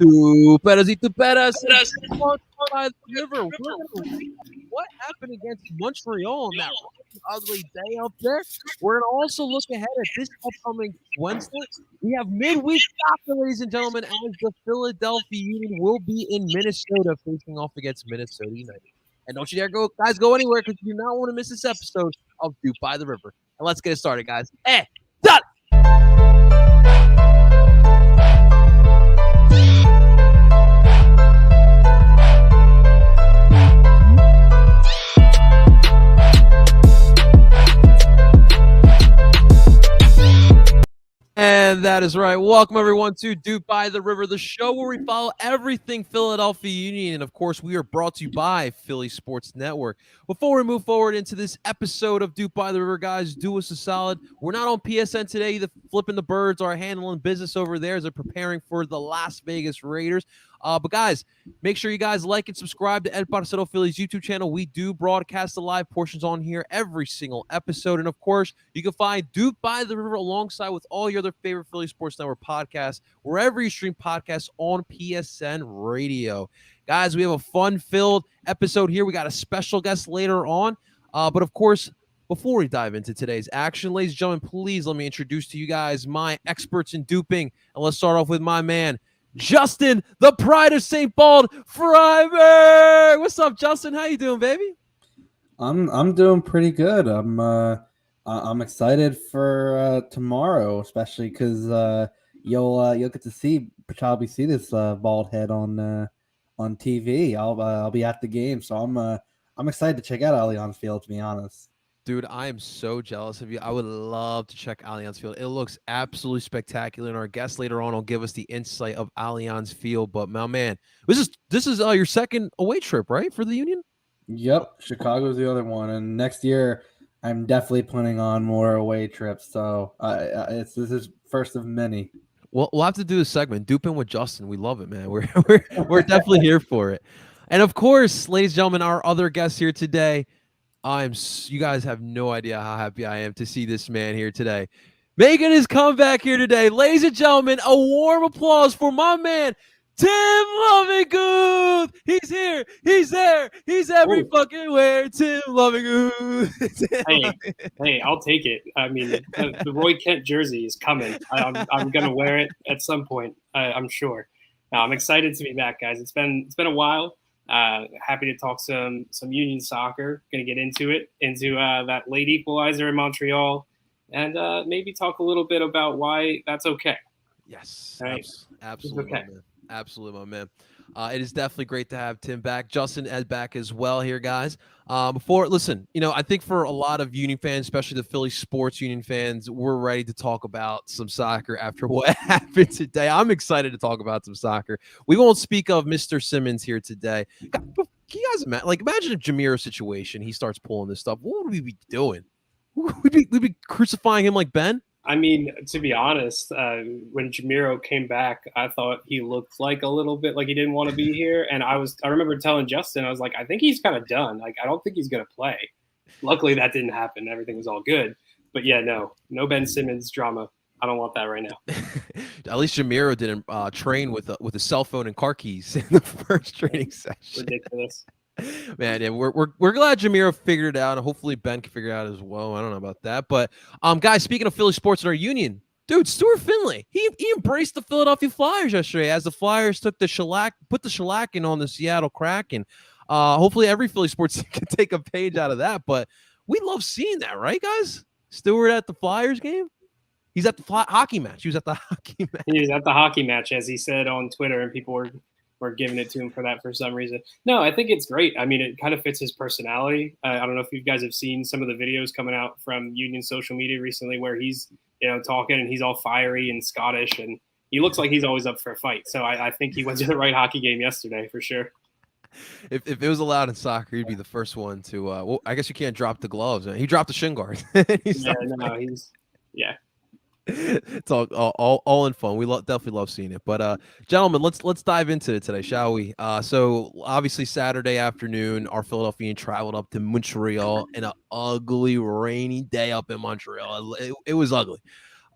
Tuperas y tuperas. By the river. We're going to read what happened against Montreal on that ugly day up there. We're going to also look ahead at this upcoming Wednesday. We have midweek soccer, ladies and gentlemen, as the Philadelphia Union will be in Minnesota facing off against Minnesota United. And don't you dare go anywhere because you do not want to miss this episode of Dupe by the River. And let's get it started, guys. Done! And that is right. Welcome, everyone, to Dupe by the River, the show where we follow everything Philadelphia Union. And, of course, we are brought to you by Philly Sports Network. Before we move forward into this episode of Dupe by the River, guys, do us a solid. We're not on PSN today. The Flipping the Birds are handling business over there as they're preparing for the Las Vegas Raiders. But, guys, make sure you guys like and subscribe to Ed Parcero Philly's YouTube channel. We do broadcast the live portions on here every single episode. And, of course, you can find Dupe by the River alongside with all your other favorite Philly Sports Network podcasts, wherever you stream podcasts on PSN Radio. Guys, we have a fun-filled episode here. We got a special guest later on. But, of course, before we dive into today's action, ladies and gentlemen, please let me introduce to you guys my experts in duping. And let's start off with my man, Justin, the pride of St. Bald, Freiburg. What's up, Justin? How you doing, baby? I'm doing pretty good. I'm excited for tomorrow, especially because you'll get to probably see this bald head on TV. I'll be at the game, so I'm excited to check out Allianz Field, to be honest. Dude, I am so jealous of you. I would love to check Allianz Field. It looks absolutely spectacular, and our guest later on will give us the insight of Allianz Field. But, my man, this is your second away trip, right, for the Union? Yep, Chicago's the other one, and next year I'm definitely planning on more away trips. So this is first of many. Well, we'll have to do this segment, Duping with Justin. We love it, man. We're definitely here for it. And, of course, ladies and gentlemen, our other guest here today, you guys have no idea how happy I am to see this man here today. Making his comeback here today. Ladies and gentlemen, a warm applause for my man, Tim Lovinguth. He's here. He's there. He's every fucking where. Tim Lovinguth. Hey, I'll take it. I mean, the Roy Kent jersey is coming. I'm going to wear it at some point, I'm sure. I'm excited to be back, guys. It's been a while. Happy to talk some Union soccer. Going to get into that late equalizer in Montreal, and maybe talk a little bit about why that's okay. Yes, right? Absolutely, okay. Man. Absolutely, my man. It is definitely great to have Tim back. Justin Ed back as well here, guys. Listen, I think for a lot of Union fans, especially the Philly sports Union fans, we're ready to talk about some soccer after what happened today. I'm excited to talk about some soccer. We won't speak of Mr. Simmons here today. Can you guys imagine if Jamiro's situation, he starts pulling this stuff? What would we be doing? We'd be crucifying him like Ben? I mean, to be honest, when Jamiro came back, I thought he looked like a little bit like he didn't want to be here. And I remember telling Justin, I was like, I think he's kind of done. Like, I don't think he's going to play. Luckily, that didn't happen. Everything was all good. But yeah, no Ben Simmons drama. I don't want that right now. At least Jamiro didn't train with a cell phone and car keys in the first training session. Ridiculous. Man, yeah, we're glad Jamiro figured it out, and hopefully Ben can figure it out as well. I don't know about that, but guys, speaking of Philly sports and our Union, dude, Stuart Finley, he embraced the Philadelphia Flyers yesterday as the Flyers put the shellacking on the Seattle Kraken. Hopefully, every Philly sports can take a page out of that. But we love seeing that, right, guys? Stuart at the Flyers game. He's at the hockey match. He was at the hockey match. He was at the hockey match, as he said on Twitter, and people were giving it to him for that for some reason. No, I think it's great. I mean, it kind of fits his personality. I don't know if you guys have seen some of the videos coming out from Union social media recently where he's, talking and he's all fiery and Scottish, and he looks like he's always up for a fight. So I think he went to the right hockey game yesterday for sure. If it was allowed in soccer, he'd be the first one to. I guess you can't drop the gloves. He dropped the shin guard. Yeah. It's all in fun. We definitely love seeing it. But gentlemen, let's dive into it today, shall we? So obviously Saturday afternoon, our Philadelphians traveled up to Montreal in an ugly rainy day up in Montreal. It was ugly.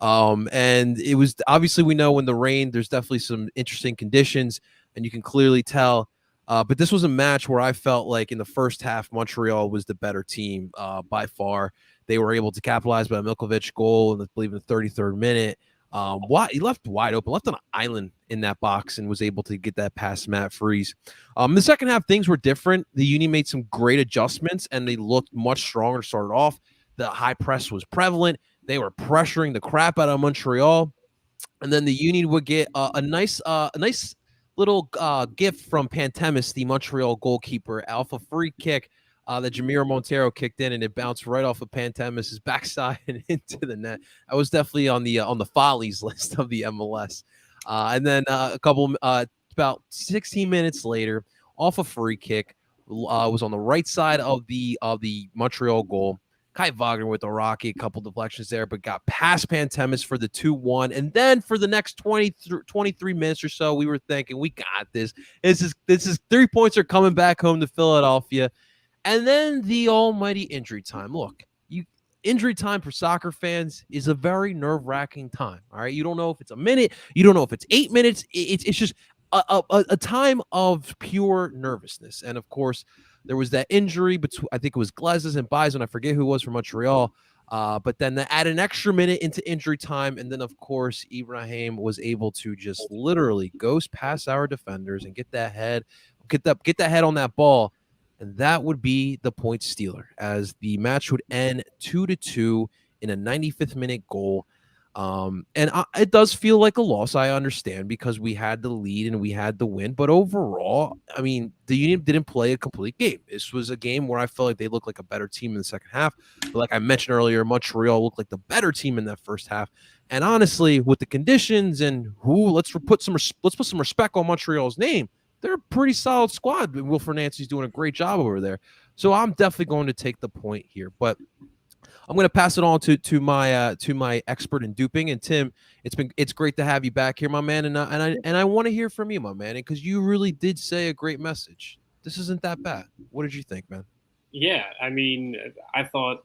And it was obviously, we know when the rain, there's definitely some interesting conditions, and you can clearly tell. But this was a match where I felt like in the first half, Montreal was the better team by far. They were able to capitalize by a Milkovic goal, and I believe in the 33rd minute. He left wide open, left on an island in that box, and was able to get that past Matt Freese. The second half, things were different. The Union made some great adjustments, and they looked much stronger to start off. The high press was prevalent. They were pressuring the crap out of Montreal, and then the Union would get a nice little gift from Pantemis, the Montreal goalkeeper, alpha free kick that Jamiro Montero kicked in, and it bounced right off of Pantemis's backside and into the net. I was definitely on the follies list of the MLS. And then about 16 minutes later, off a free kick, was on the right side of the Montreal goal. Kai Wagner with the rocket, a couple deflections there, but got past Pantemis for the 2-1. And then for the next 23 minutes or so, we were thinking, we got this. This is 3 points are coming back home to Philadelphia. And then the almighty injury time. Look, injury time for soccer fans is a very nerve-wracking time. All right. You don't know if it's a minute, you don't know if it's 8 minutes. It's just a time of pure nervousness. And of course, there was that injury between, I think it was Glezes and Bison. I forget who it was from Montreal. But then they add an extra minute into injury time. And then, of course, Ibrahim was able to just literally ghost past our defenders and get that head on that ball. And that would be the point stealer, as the match would end 2-2 in a 95th minute goal. It does feel like a loss, I understand, because we had the lead and we had the win. But overall, I mean, the Union didn't play a complete game. This was a game where I felt like they looked like a better team in the second half. But like I mentioned earlier, Montreal looked like the better team in that first half. And honestly, with the conditions and let's put some respect on Montreal's name. They're a pretty solid squad. Will Fernandes doing a great job over there. So I'm definitely going to take the point here. But I'm going to pass it on to my expert in duping. And Tim, it's great to have you back here, my man. And I want to hear from you, my man, because you really did say a great message. This isn't that bad. What did you think, man? Yeah, I mean, I thought,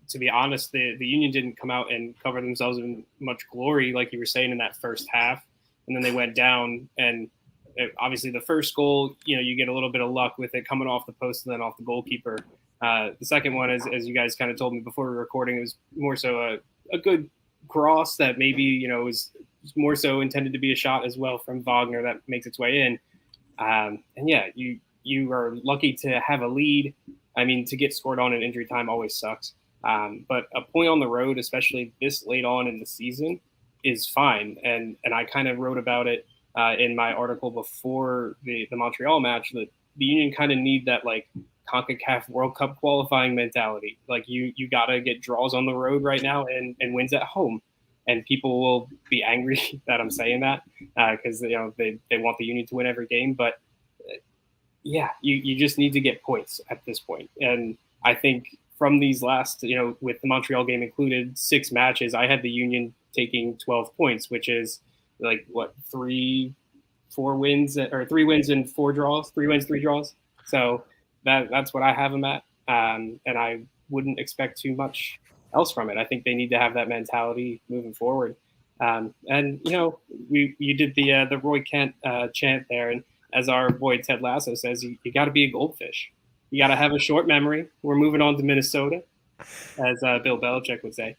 to be honest, the Union didn't come out and cover themselves in much glory, like you were saying, in that first half, and then they went down. And obviously, the first goal, you get a little bit of luck with it coming off the post and then off the goalkeeper. The second one, as you guys kind of told me before we were recording, it was more so a good cross that maybe, was more so intended to be a shot as well from Wagner that makes its way in. And yeah, you are lucky to have a lead. I mean, to get scored on in injury time always sucks. But a point on the road, especially this late on in the season, is fine. And I kind of wrote about it in my article before the Montreal match, that the Union kind of need that, like, CONCACAF World Cup qualifying mentality. Like, you got to get draws on the road right now and wins at home. And people will be angry that I'm saying that because they want the Union to win every game. But yeah, you just need to get points at this point. And I think from these last, with the Montreal game included, 6 matches, I had the Union taking 12 points, which is like what, 3 wins and 4 draws, 3 wins, 3 draws. So that's what I have them at. And I wouldn't expect too much else from it. I think they need to have that mentality moving forward. And you did the Roy Kent chant there, and as our boy Ted Lasso says, you got to be a goldfish. You got to have a short memory. We're moving on to Minnesota, as Bill Belichick would say.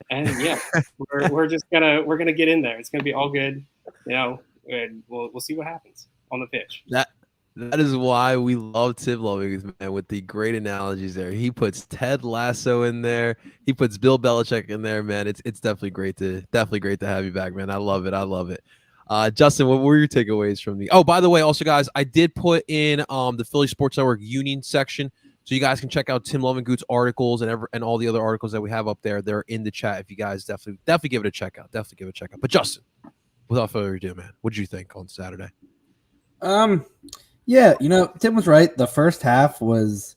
And yeah, we're gonna get in there. It's gonna be all good, and we'll see what happens on the pitch. That is why we love Tim Loving, man, with the great analogies there. He puts Ted Lasso in there. He puts Bill Belichick in there, man. It's definitely great to have you back, man. I love it. Justin, what were your takeaways from the? Oh, by the way, also guys, I did put in the Philly Sports Network Union section, so you guys can check out Tim Lovingood's articles and all the other articles that we have up there. They're in the chat. If you guys definitely give it a check out. But Justin, without further ado, man, what did you think on Saturday? Yeah, Tim was right. The first half was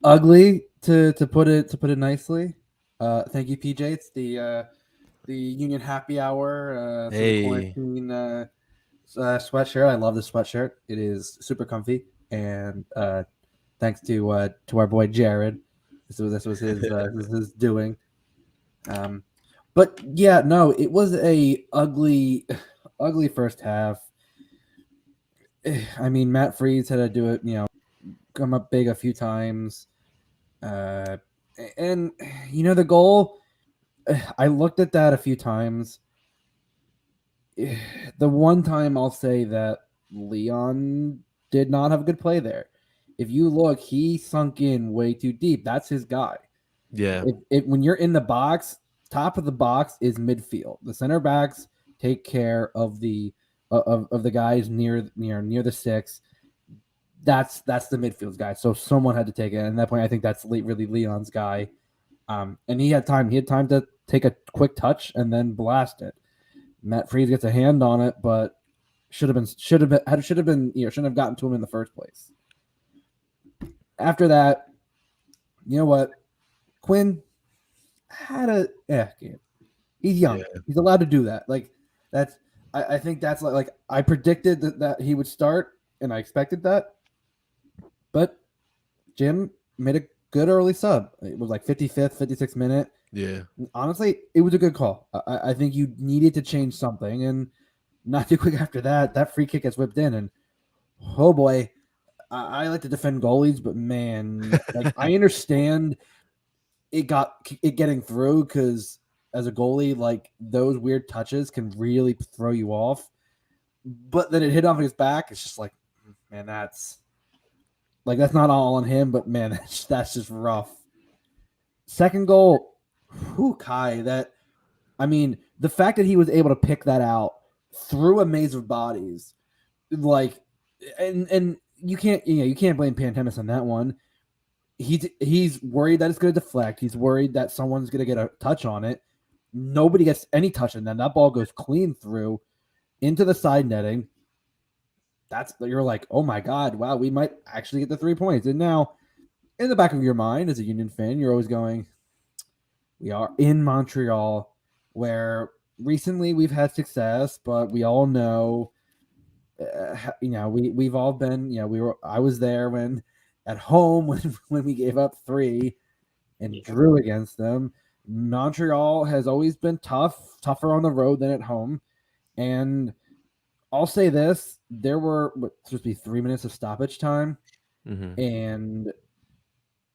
ugly, to put it nicely. Thank you, PJ. It's the Union Happy Hour. Quarantine sweatshirt. I love the sweatshirt. It is super comfy, and thanks to our boy Jared. This was his doing. But yeah, no, it was a ugly first half. I mean, Matt Freese had to do it, come up big a few times. And the goal, I looked at that a few times. The one time I'll say that Leon did not have a good play there. If you look, he sunk in way too deep. That's his guy. Yeah. When you're in the box, top of the box is midfield. The center backs take care of the guys near the six. That's the midfield guy. So someone had to take it. And at that point, I think that's really Leon's guy. And he had time. He had time to take a quick touch and then blast it. Matt Freese gets a hand on it, but shouldn't have gotten to him in the first place. After that, you know what? Quinn had a game. He's young. Yeah. He's allowed to do that. Like that's I think that's like I predicted that he would start and I expected that. But Jim made a good early sub. It was like 55th, 56th minute. Yeah. Honestly, it was a good call. I think you needed to change something, and not too quick after that free kick gets whipped in, and oh boy, I like to defend goalies, but man, like I understand it getting through because as a goalie, like those weird touches can really throw you off. But then it hit off his back. It's just like, man, that's not all on him, but man, that's just rough. Second goal. Kai, the fact that he was able to pick that out through a maze of bodies, like, and you can't blame Pantemis on that one. He's worried that it's going to deflect. He's worried that someone's going to get a touch on it. Nobody gets any touch on that ball goes clean through into the side netting. You're like, oh my God, wow, we might actually get the 3 points. And now, in the back of your mind as a Union fan, you're always going, we are in Montreal, where recently we've had success, but we all know, we've all been, I was there when at home when we gave up 3 and drew against them. Montreal has always been tougher on the road than at home. And I'll say this, there were supposed to be 3 minutes of stoppage time. Mm-hmm. And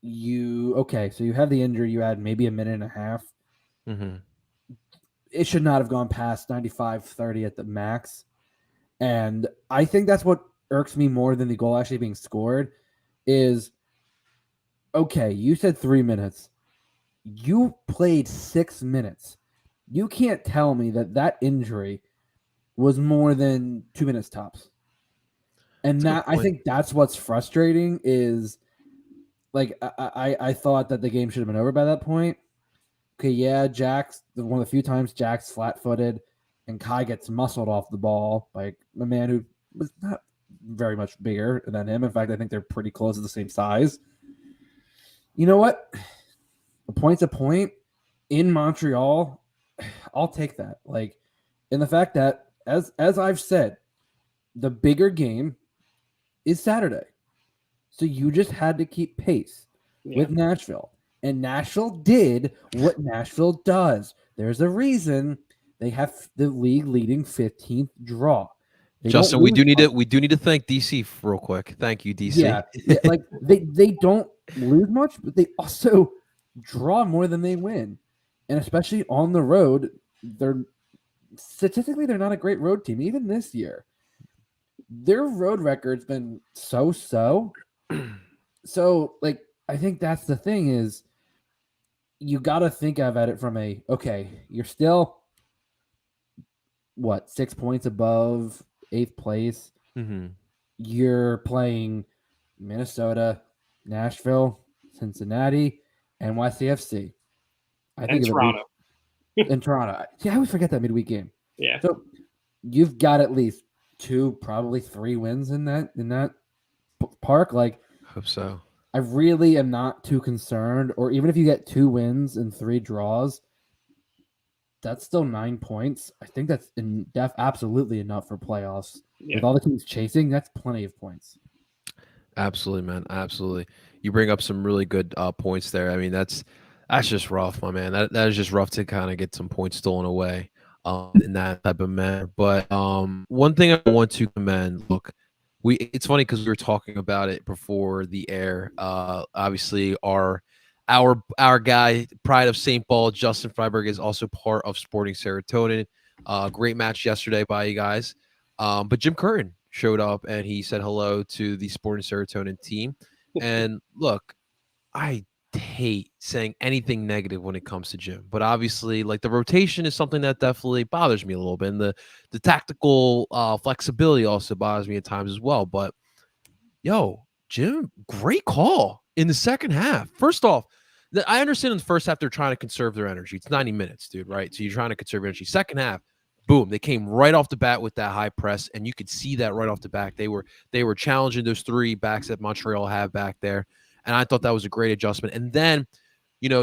so you have the injury, you had maybe a minute and a half. Mm-hmm. It should not have gone past 95-30 at the max. And I think that's what irks me more than the goal actually being scored is, okay, you said 3 minutes. You played 6 minutes. You can't tell me that injury was more than 2 minutes tops. And that I think that's what's frustrating is, like, I thought that the game should have been over by that point. Okay, yeah, Jack's one of the few times Jack's flat-footed and Kai gets muscled off the ball by a man who was not very much bigger than him. In fact, I think they're pretty close to the same size. You know what? A point's a point. In Montreal, I'll take that. Like, in the fact that, as I've said, the bigger game is Saturday. So you just had to keep pace with Nashville. And Nashville did what Nashville does. There's a reason they have the league leading 15th draw. Justin, we do need to thank DC real quick. Thank you, DC. Yeah, like they don't lose much, but they also draw more than they win. And especially on the road, they're not a great road team. Even this year, their road record's been so. So, like, I think that's the thing is you got to think of it from you're still, 6 points above 8th place. Mm-hmm. You're playing Minnesota, Nashville, Cincinnati, NYCFC. And Toronto. And Toronto. Yeah, I always forget that midweek game. Yeah. So you've got at least 2, probably 3 wins in that park. Like, hope so. I really am not too concerned. Or even if you get 2 wins and 3 draws, that's still 9 points. I think that's absolutely enough for playoffs. Yeah. With all the teams chasing, that's plenty of points. Absolutely, man. Absolutely. You bring up some really good points there. I mean, That's just rough, my man. That is just rough to kind of get some points stolen away in that type of manner. But one thing I want to commend, look, it's funny because we were talking about it before the air. Obviously, our guy, pride of St. Paul, Justin Freiberg, is also part of Sporting Serotonin. Great match yesterday by you guys. But Jim Curtin showed up and he said hello to the Sporting Serotonin team. And look, I hate saying anything negative when it comes to Jim, but obviously, like, the rotation is something that definitely bothers me a little bit, and the tactical flexibility also bothers me at times as well. But yo, Jim, great call in the second half. First off, I understand in the first half they're trying to conserve their energy. It's 90 minutes, dude, right? So you're trying to conserve energy. Second half, boom, they came right off the bat with that high press, and you could see that right off the back. They were challenging those three backs that Montreal have back there, and I thought that was a great adjustment. And then,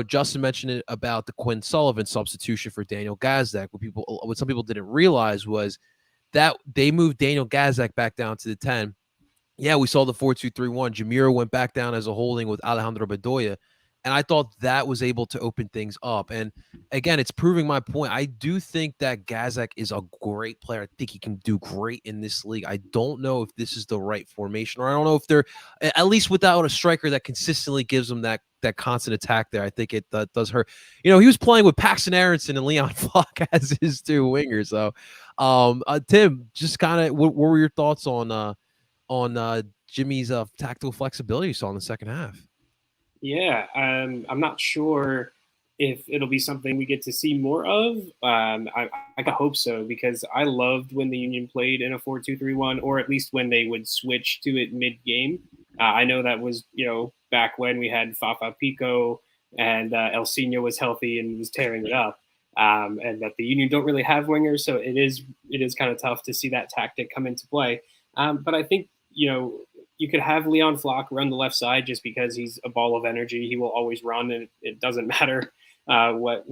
Justin mentioned it about the Quinn Sullivan substitution for Daniel Gazdak. What some people didn't realize was that they moved Daniel Gazdak back down to the 10. Yeah, we saw the 4-2-3-1. Jamiro went back down as a holding with Alejandro Bedoya. And I thought that was able to open things up. And again, it's proving my point. I do think that Gazak is a great player. I think he can do great in this league. I don't know if this is the right formation, or I don't know if they're, at least without a striker that consistently gives them that constant attack there. I think it does hurt. He was playing with Paxton Aronson and Leon Flock as his two wingers. So, Tim, just kind of, what were your thoughts on Jimmy's tactical flexibility you saw in the second half? Yeah, I'm not sure if it'll be something we get to see more of. I hope so, because I loved when the Union played in a 4-2-3-1, or at least when they would switch to it mid-game. I know that was, back when we had Fafa Pico and El Sino was healthy and was tearing it up. And that the Union don't really have wingers, so it is kind of tough to see that tactic come into play. But I think, you could have Leon Flock run the left side just because he's a ball of energy. He will always run, and it doesn't matter what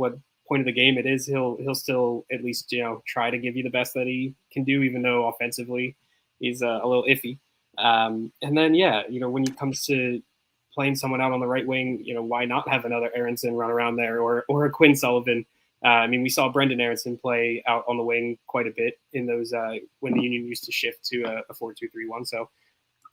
point of the game it is. He'll still at least try to give you the best that he can do, even though offensively he's a little iffy. And then when it comes to playing someone out on the right wing, why not have another Aronson run around there, or a Quinn Sullivan? We saw Brendan Aronson play out on the wing quite a bit in those when the Union used to shift to a 4-2-3-1. So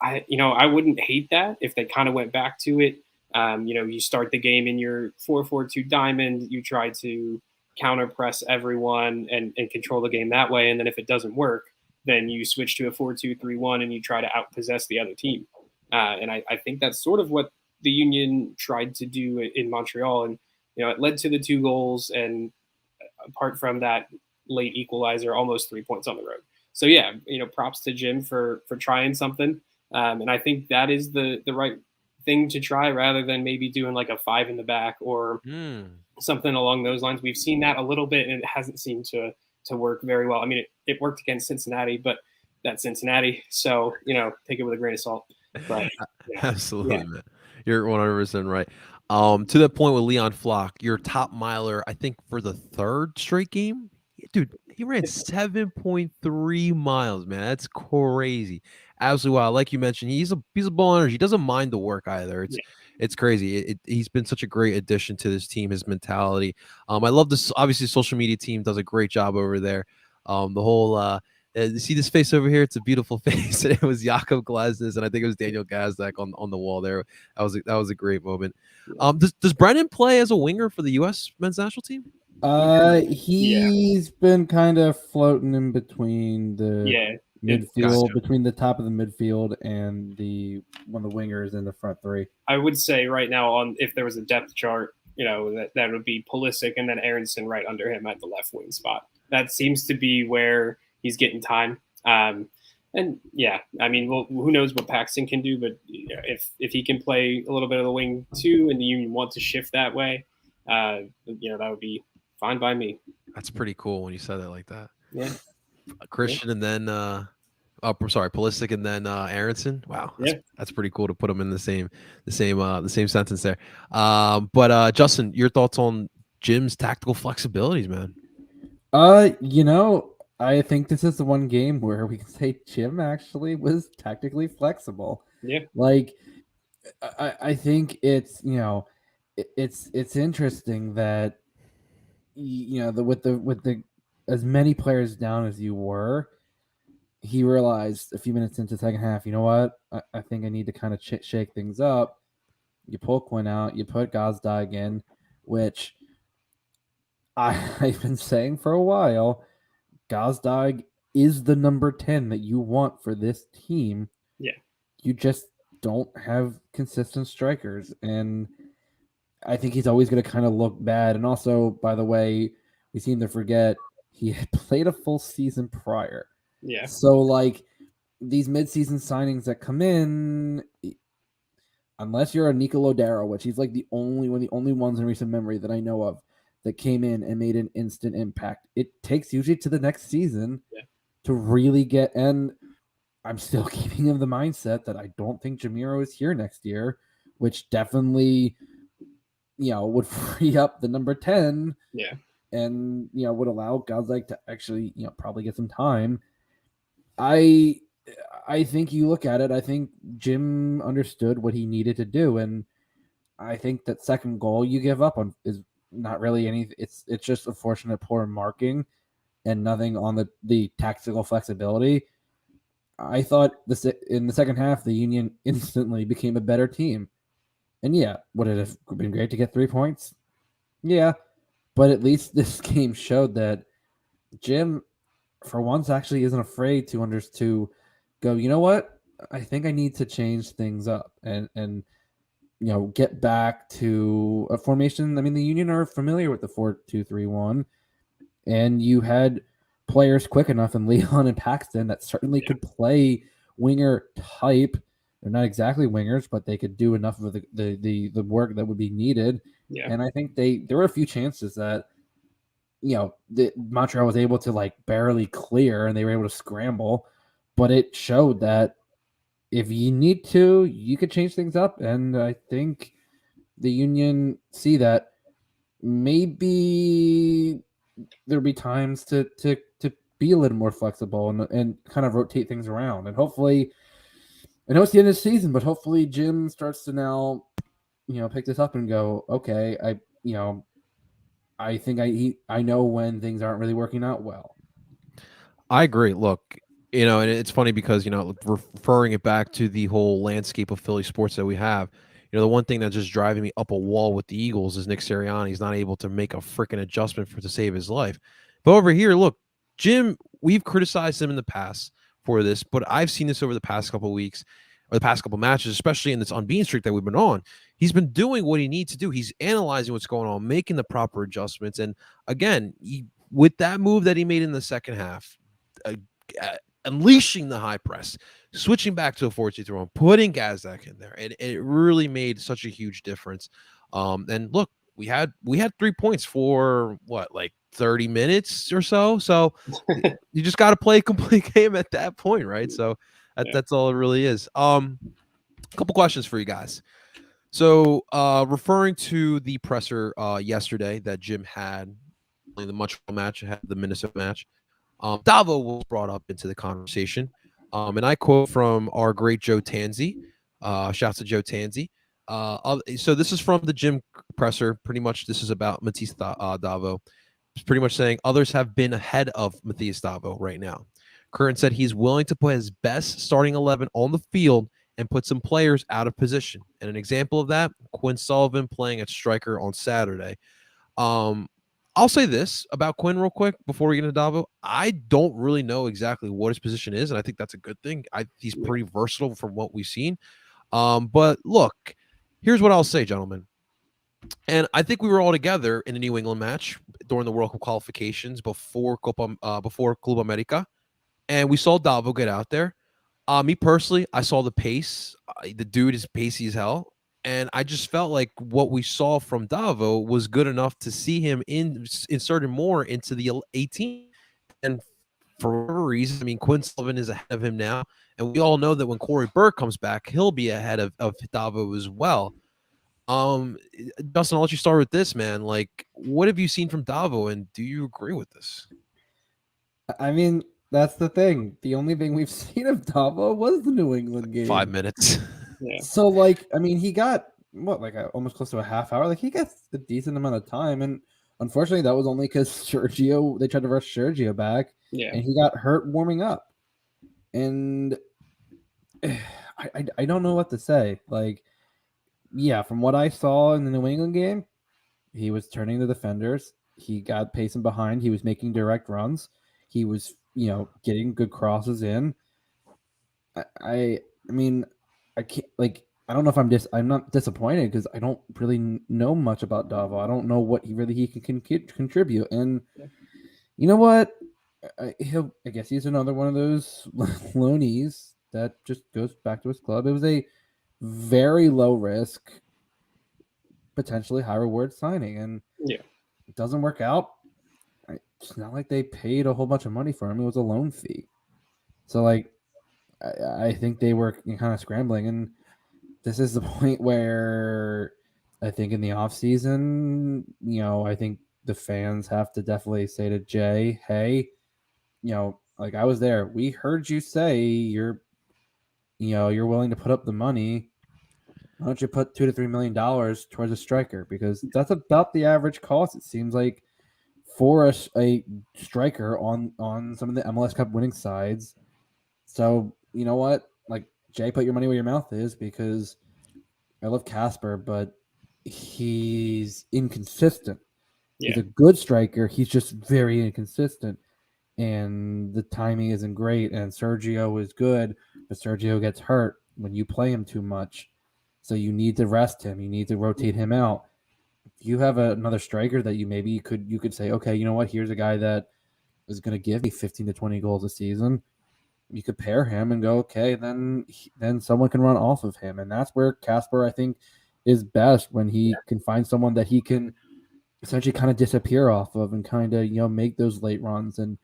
I wouldn't hate that if they kind of went back to it. You start the game in your 4-4-2 diamond, you try to counter press everyone and control the game that way. And then if it doesn't work, then you switch to a 4-2-3-1 and you try to outpossess the other team. And I think that's sort of what the Union tried to do in Montreal. And, it led to the 2 goals. And apart from that late equalizer, almost 3 points on the road. So, yeah, props to Jim for trying something. And I think that is the right thing to try, rather than maybe doing like a 5 in the back or something along those lines. We've seen that a little bit, and it hasn't seemed to work very well. It worked against Cincinnati, but that's Cincinnati. So, take it with a grain of salt. But, yeah. Absolutely, man. You're 100% right. To that point with Leon Flock, your top miler, I think for the 3rd straight game, dude, he ran 7.3 miles, man. That's crazy. Absolutely wild. Like you mentioned, he's a ball energy. He doesn't mind the work either. It's crazy. He's been such a great addition to this team, his mentality. I love this. Obviously, social media team does a great job over there. The whole see this face over here? It's a beautiful face. And it was Jakob Glasnes, and I think it was Daniel Gazdak on the wall there. That was a great moment. Does Brennan play as a winger for the U.S. men's national team? He's been kind of floating in between the midfield, between the top of the midfield and one of the wingers in the front 3. I would say right now, if there was a depth chart, that would be Pulisic and then Aronson right under him at the left wing spot. That seems to be where he's getting time. And yeah, who knows what Paxton can do, but if he can play a little bit of the wing too, and the Union want to shift that way, that would be fine by me. That's pretty cool when you said that like that. Yeah. Christian and then Pulisic and then Aronson. Wow. That's pretty cool to put them in the same sentence there. But Justin, your thoughts on Jim's tactical flexibilities, man? I think this is the one game where we can say Jim actually was tactically flexible. Yeah. Like, I think it's, it's interesting that with the as many players down as you were, he realized a few minutes into the second half, you know what? I think I need to kind of shake things up. You pull Quinn out, you put Gazdag in, which I've been saying for a while. Gazdag is the number 10 that you want for this team. Yeah. You just don't have consistent strikers. And I think he's always going to kind of look bad. And also, by the way, we seem to forget he had played a full season prior. Yeah. So, like, these midseason signings that come in, unless you're a Nico Lodero, which he's like one of the only ones in recent memory that I know of that came in and made an instant impact, it takes usually to the next season to really get. And I'm still keeping him the mindset that I don't think Jamiro is here next year, which definitely, would free up the number 10. Yeah. And, would allow guys like to actually, probably get some time. I think you look at it, I think Jim understood what he needed to do. And I think that second goal you give up on is not really anything. It's just unfortunate poor marking and nothing on the tactical flexibility. I thought in the second half, the Union instantly became a better team. And yeah, would it have been great to get 3 points? Yeah, but at least this game showed that Jim, for once, actually isn't afraid to go, you know what? I think I need to change things up and get back to a formation. I mean, the Union are familiar with the 4-2-3-1, and you had players quick enough in Leon and Paxton that certainly could play winger type. They're not exactly wingers, but they could do enough of the work that would be needed. Yeah. And I think there were a few chances that Montreal was able to like barely clear, and they were able to scramble. But it showed that if you need to, you could change things up. And I think the Union see that maybe there'll be times to be a little more flexible and kind of rotate things around. And hopefully, I know it's the end of the season, but hopefully Jim starts to now, pick this up and go, okay, I think I know when things aren't really working out well. I agree. Look, and it's funny because, referring it back to the whole landscape of Philly sports that we have, the one thing that's just driving me up a wall with the Eagles is Nick Sirianni's not able to make a freaking adjustment to save his life. But over here, look, Jim, we've criticized him in the past for this, but I've seen this over the past couple of weeks or the past couple of matches, especially in this unbeaten streak that we've been on. He's been doing what he needs to do. He's analyzing what's going on, making the proper adjustments. And again, with that move that he made in the second half, unleashing the high press, switching back to a 4-2-3-1, putting Gazdak in there, and it really made such a huge difference. And look, we had 3 points for what, like 30 minutes or so. So you just got to play a complete game at that point, right? So that's all it really is. A couple questions for you guys. So referring to the presser yesterday that Jim had, the Montreal match, had the Minnesota match. Davo was brought up into the conversation. And I quote from our great Joe Tanzi. Shouts to Joe Tanzi. So this is from the Jim presser. Pretty much this is about Matisse Davo. It's pretty much saying others have been ahead of Matisse Davo right now. Curran said he's willing to put his best starting 11 on the field and put some players out of position. And an example of that, Quinn Sullivan playing at striker on Saturday. I'll say this about Quinn real quick before we get into Davo. I don't really know exactly what his position is, and I think that's a good thing. He's pretty versatile from what we've seen. But look, here's what I'll say, gentlemen. And I think we were all together in the New England match during the World Cup qualifications before Club America, and we saw Davo get out there. Me personally, I saw the pace. The dude is pacey as hell. And I just felt like what we saw from Davo was good enough to see him inserted more into the 18. And for whatever reason, I mean, Quinn Sullivan is ahead of him now. And we all know that when Corey Burke comes back, he'll be ahead of Davo as well. Dustin, I'll let you start with this, man. Like, what have you seen from Davo, and do you agree with this? I mean, that's the thing. The only thing we've seen of Davo was the New England game. 5 minutes. Yeah. So, like, I mean, he got almost close to a half hour. Like he gets a decent amount of time, and unfortunately, that was only because Sergio. They tried to rush Sergio back, and he got hurt warming up. And I don't know what to say. Like, yeah, from what I saw in the New England game, he was turning the defenders. He got pacing behind. He was making direct runs. He was, getting good crosses in. I mean, I can't I don't know if I'm not disappointed because I don't really know much about Davo. I don't know what he can contribute. And you know what? I guess he's another one of those loanies that just goes back to his club. It was a very low risk, potentially high reward signing, and it doesn't work out. It's not like they paid a whole bunch of money for him. It was a loan fee. So I think they were kind of scrambling, and this is the point where I think in the off season, I think the fans have to definitely say to Jay, hey, I was there. We heard you say you're willing to put up the money. Why don't you put $2 to $3 million towards a striker? Because that's about the average cost. It seems like for a striker on some of the MLS Cup winning sides. So you know what? Jay, put your money where your mouth is, because I love Casper, but he's inconsistent. He's a good striker. He's just very inconsistent. And the timing isn't great. And Sergio is good, but Sergio gets hurt when you play him too much. So you need to rest him. You need to rotate him out. If you have another striker that you could say, okay, you know what? Here's a guy that is going to give me 15 to 20 goals a season. You could pair him and go, okay, then someone can run off of him. And that's where Casper, I think, is best, when he can find someone that he can essentially kind of disappear off of and kind of, make those late runs and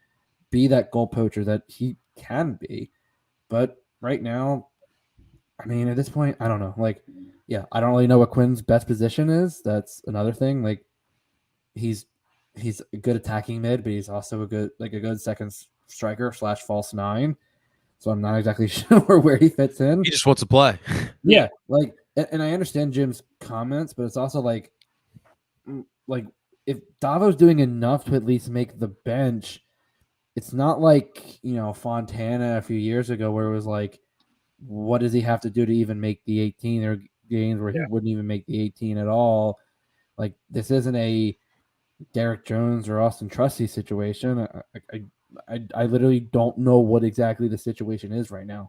be that goal poacher that he can be. But right now, I mean, at this point, I don't know. I don't really know what Quinn's best position is. That's another thing. He's a good attacking mid, but he's also a good second striker / false nine. So I'm not exactly sure where he fits in. He just wants to play. Yeah, and I understand Jim's comments, but it's also if Davo's doing enough to at least make the bench, it's not like, Fontana a few years ago where it was like, what does he have to do to even make the 18? There are games where he wouldn't even make the 18 at all. This isn't a Derek Jones or Austin Trusty situation. I literally don't know what exactly the situation is right now.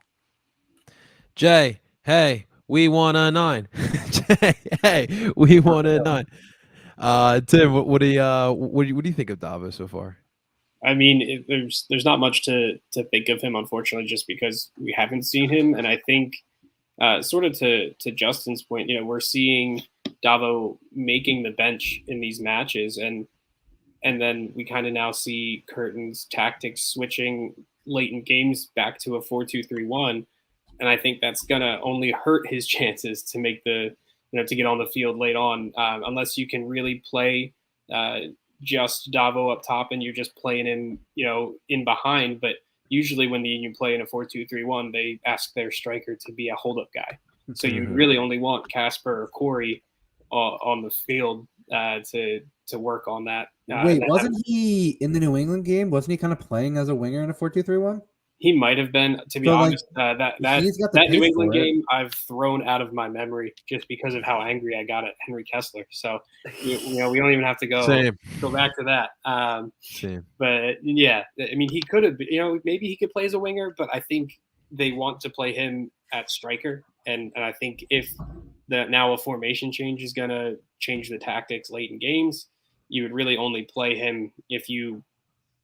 Jay, hey, we want a 9. Jay, hey, we want a 9. Tim, what do you think of Davo so far? I mean, there's not much to think of him, unfortunately, just because we haven't seen him. And I think, sort of to Justin's point, we're seeing Davo making the bench in these matches, and then we kind of now see Curtin's tactics switching late in games back to a 4-2-3-1, and I think that's gonna only hurt his chances to make to get on the field late on, unless you can really play just Davo up top and you're just playing him, in behind. But usually when the Union play in a 4-2-3-1, they ask their striker to be a hold-up guy. So you really only want Casper or Corey on the field to work on that. Wait, wasn't he in the New England game? Wasn't he kind of playing as a winger in a 4-2-3-1? He might have been, to be honest. That New England game I've thrown out of my memory just because of how angry I got at Henry Kessler. So, we don't even have to go back to that. Same. But yeah, I mean, he could have, maybe he could play as a winger, but I think they want to play him at striker. And I think if now a formation change is going to change the tactics late in games, you would really only play him if you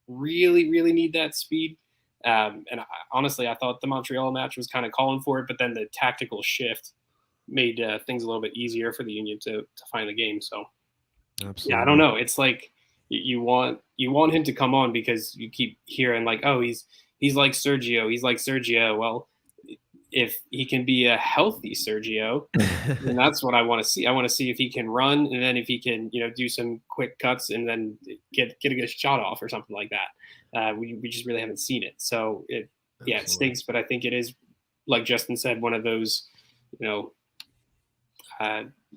really, really need that speed. And honestly, I thought the Montreal match was kind of calling for it, but then the tactical shift made things a little bit easier for the Union to find the game. So, absolutely. Yeah, I don't know. It's like you want him to come on because you keep hearing oh, he's like Sergio. He's like Sergio. Well, if he can be a healthy Sergio, then that's what I want to see. I want to see if he can run, and then if he can, do some quick cuts and then get a good shot off or something like that. We just really haven't seen it. So it stinks, but I think it is, like Justin said, one of those,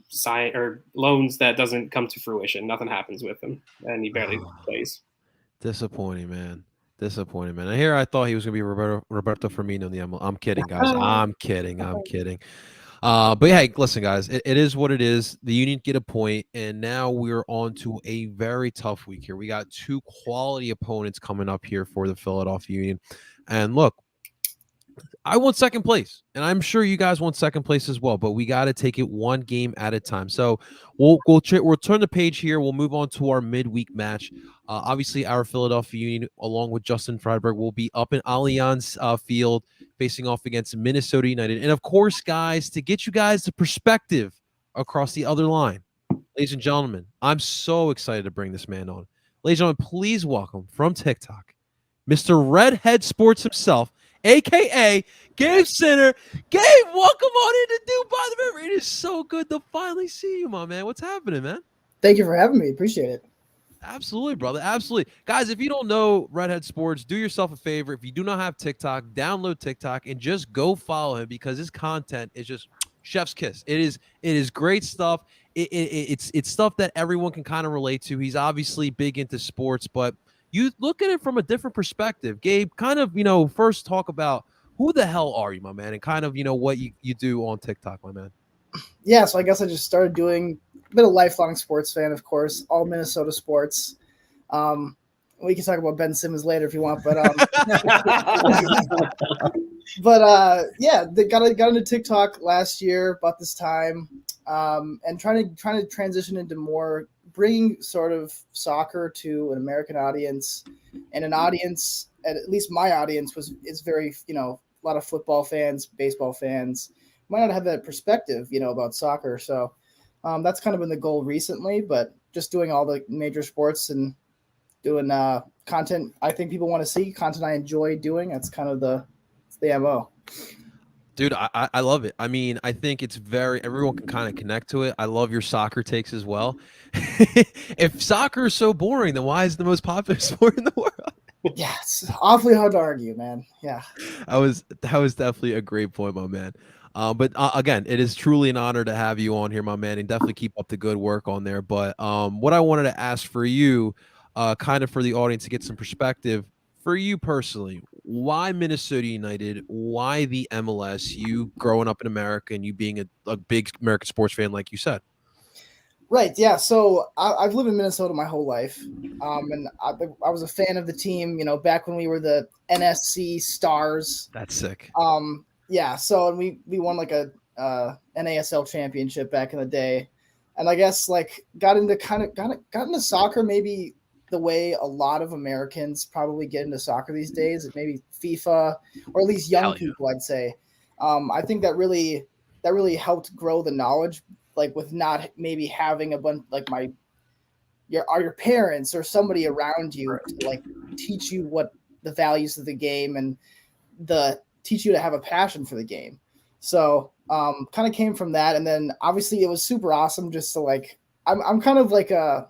sign or loans that doesn't come to fruition. Nothing happens with him, and he barely plays. Disappointing, man. Disappointing, man. I thought he was gonna be Roberto Firmino in the MLS. I'm kidding, guys. I'm kidding. But yeah, hey, listen, guys, it is what it is. The Union get a point, and now we're on to a very tough week here. We got 2 quality opponents coming up here for the Philadelphia Union. And look, I want second place, and I'm sure you guys want second place as well, but we got to take it one game at a time. So we'll turn the page here. We'll move on to our midweek match. Obviously, our Philadelphia Union, along with Justin Friedberg, will be up in Allianz Field facing off against Minnesota United. And of course, guys, to get you guys the perspective across the other line, ladies and gentlemen, I'm so excited to bring this man on. Ladies and gentlemen, please welcome from TikTok, Mr. Redhead Sports himself, a.k.a. Gabe Center. Gabe, welcome on into Dude by the River. It is so good to finally see you, my man. What's happening, man? Thank you for having me. Appreciate it. Absolutely, brother. Absolutely. Guys, if you don't know Redhead Sports, do yourself a favor. If you do not have TikTok, download TikTok and just go follow him because his content is just chef's kiss. It is great stuff. It's stuff that everyone can kind of relate to. He's obviously big into sports, but you look at it from a different perspective. Gabe, kind of, first talk about who the hell are you, my man, and kind of, what you do on TikTok, my man. Yeah, so I guess I just started doing a bit of lifelong sports fan, of course, all Minnesota sports. We can talk about Ben Simmons later if you want, but yeah, they got into TikTok last year about this time, and trying to transition into more bringing sort of soccer to an American audience, and an audience, at least my audience is very, a lot of football fans, baseball fans, might not have that perspective, about soccer. So that's kind of been the goal recently, but just doing all the major sports and doing content I think people want to see, content I enjoy doing. That's kind of the MO. Dude, I love it. I mean, I think it's everyone can kind of connect to it. I love your soccer takes as well. If soccer is so boring, then why is it the most popular sport in the world? Yeah, it's awfully hard to argue, man. Yeah. That was definitely a great point, my man. But again, it is truly an honor to have you on here, my man, and definitely keep up the good work on there. But what I wanted to ask for you, kind of for the audience to get some perspective, for you personally, why Minnesota United? Why the MLS? You growing up in America and you being a big American sports fan, like you said. Right. Yeah. So I've lived in Minnesota my whole life, and I was a fan of the team. Back when we were the NSC Stars. That's sick. Yeah. So and we won like a NASL championship back in the day, and I guess like got into soccer maybe the way a lot of Americans probably get into soccer these days, maybe FIFA, or at least young people, I'd say. I think that really helped grow the knowledge, like with not maybe having a bunch like your parents or somebody around you to like teach you what the values of the game and teach you to have a passion for the game. So kind of came from that. And then obviously it was super awesome just to like, I'm kind of like I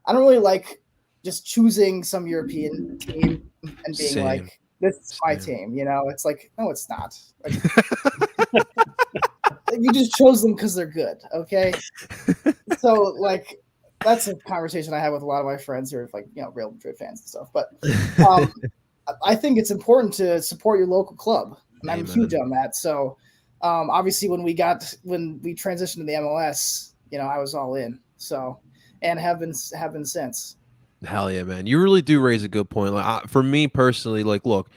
don't really like just choosing some European team and being like, this is my team, it's like, no, it's not. Like, you just chose them because they're good. Okay. So like, that's a conversation I have with a lot of my friends who are like, Real Madrid fans and stuff. But I think it's important to support your local club. And I'm huge on that. So obviously when we transitioned to the MLS, I was all in. So, and have been since. Hell yeah, man. You really do raise a good point. Like for me personally, like, look,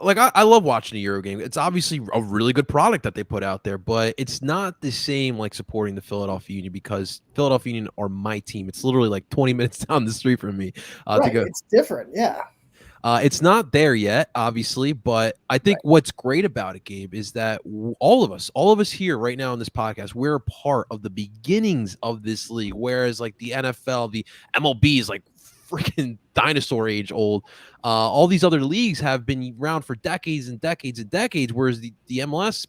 I love watching a Euro game. It's obviously a really good product that they put out there, but it's not the same like supporting the Philadelphia Union because Philadelphia Union are my team. It's literally like 20 minutes down the street from me to go. It's different. Yeah. It's not there yet, obviously, but I think what's great about it, Gabe, is that all of us here right now in this podcast, we're a part of the beginnings of this league. Whereas like the NFL, the MLB is like freaking dinosaur age old. All these other leagues have been around for decades and decades and decades, whereas the MLS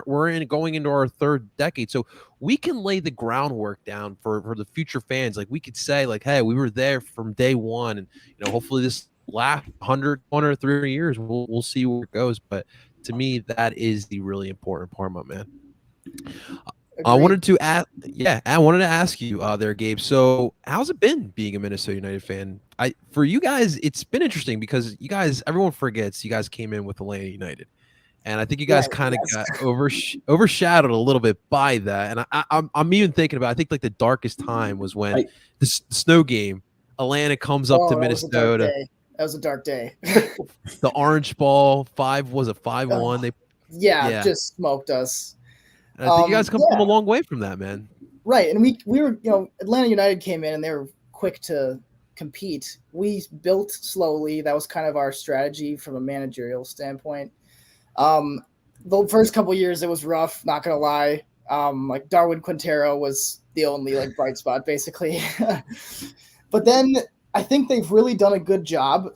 we're going into our third decade. So we can lay the groundwork down for the future fans. Like we could say like, hey, we were there from day one, and hopefully this last 100, 300 years, we'll see where it goes. But to me, that is the really important part, my man. I Agreed. wanted to ask, I wanted to ask you there, Gabe. So, how's it been being a Minnesota United fan? For you guys, it's been interesting because you guys, everyone forgets you guys came in with Atlanta United, and I think you guys Yeah, kind of yes. got overshadowed a little bit by that. And I'm even thinking about, I think like the darkest time was when Right. the snow game, Atlanta comes up to That was a dark Minnesota, day. That was a dark day. the Orange Ball 5-1. They yeah, Just smoked us. and I think you guys come a long way from that, man. Right, and we were, Atlanta United came in and they were quick to compete. We built slowly. That was kind of our strategy from a managerial standpoint. The first couple years it was rough, not gonna lie. Like Darwin Quintero was the only like bright spot basically. But then I think they've really done a good job,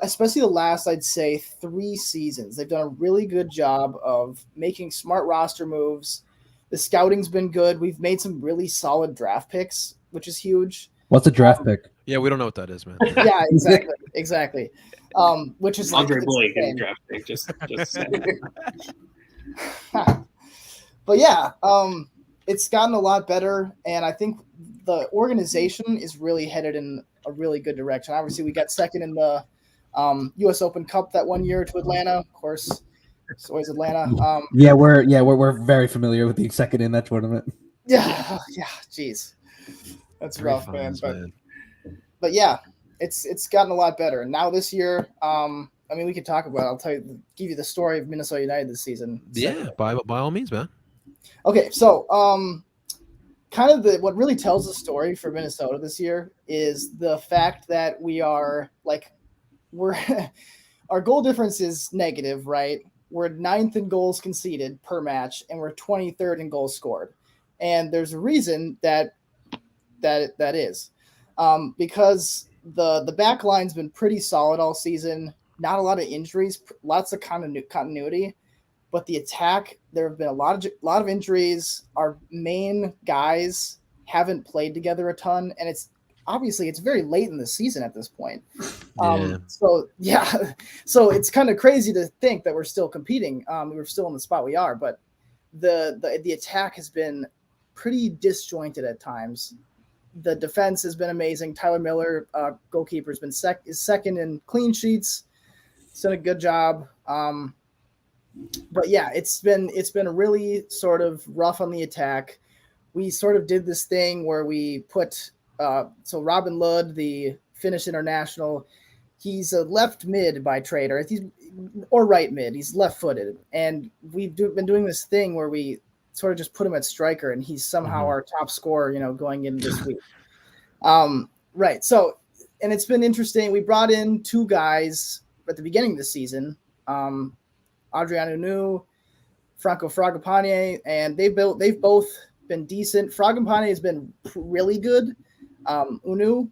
especially the last, I'd say, 3 seasons. They've done a really good job of making smart roster moves. The scouting's been good. We've made some really solid draft picks, which is huge. What's a draft pick? Yeah, we don't know what that is, man. Yeah, exactly. Which is Andre like, Blake in the draft pick. Just saying. But yeah, it's gotten a lot better, and I think the organization is really headed in a really good direction. Obviously, we got second in the U.S. Open Cup that one year to Atlanta. Of course, it's always Atlanta. We're very familiar with being second in that tournament. Yeah, jeez, that's Very rough, man. fines, But yeah, it's gotten a lot better. And now this year, I mean, we could talk about it. I'll give you the story of Minnesota United this season. Yeah, by all means, man. Okay, so kind of what really tells the story for Minnesota this year is the fact that we're our goal difference is negative, right? We're 9th in goals conceded per match, and we're 23rd in goals scored. And there's a reason that is because the back line's been pretty solid all season. Not a lot of injuries, lots of continuity. But the attack, there have been a lot of injuries. Our main guys haven't played together a ton, and it's very late in the season at this point. So it's kind of crazy to think that we're still competing. We're still in the spot we are, but the attack has been pretty disjointed at times. The defense has been amazing. Tyler Miller, goalkeeper, has been second in clean sheets. He's done a good job. But yeah, it's been really sort of rough on the attack. We sort of did this thing where we put so Robin Lod, the Finnish international, he's a left mid by trade, or right mid. He's left-footed, and we've been doing this thing where we sort of just put him at striker, and he's somehow our top scorer, going into this week. Right. So, and it's been interesting. We brought in 2 guys at the beginning of the season. Adrian Unu, Franco Fragapane, and they've both been decent. Fragapane has been really good. Unu,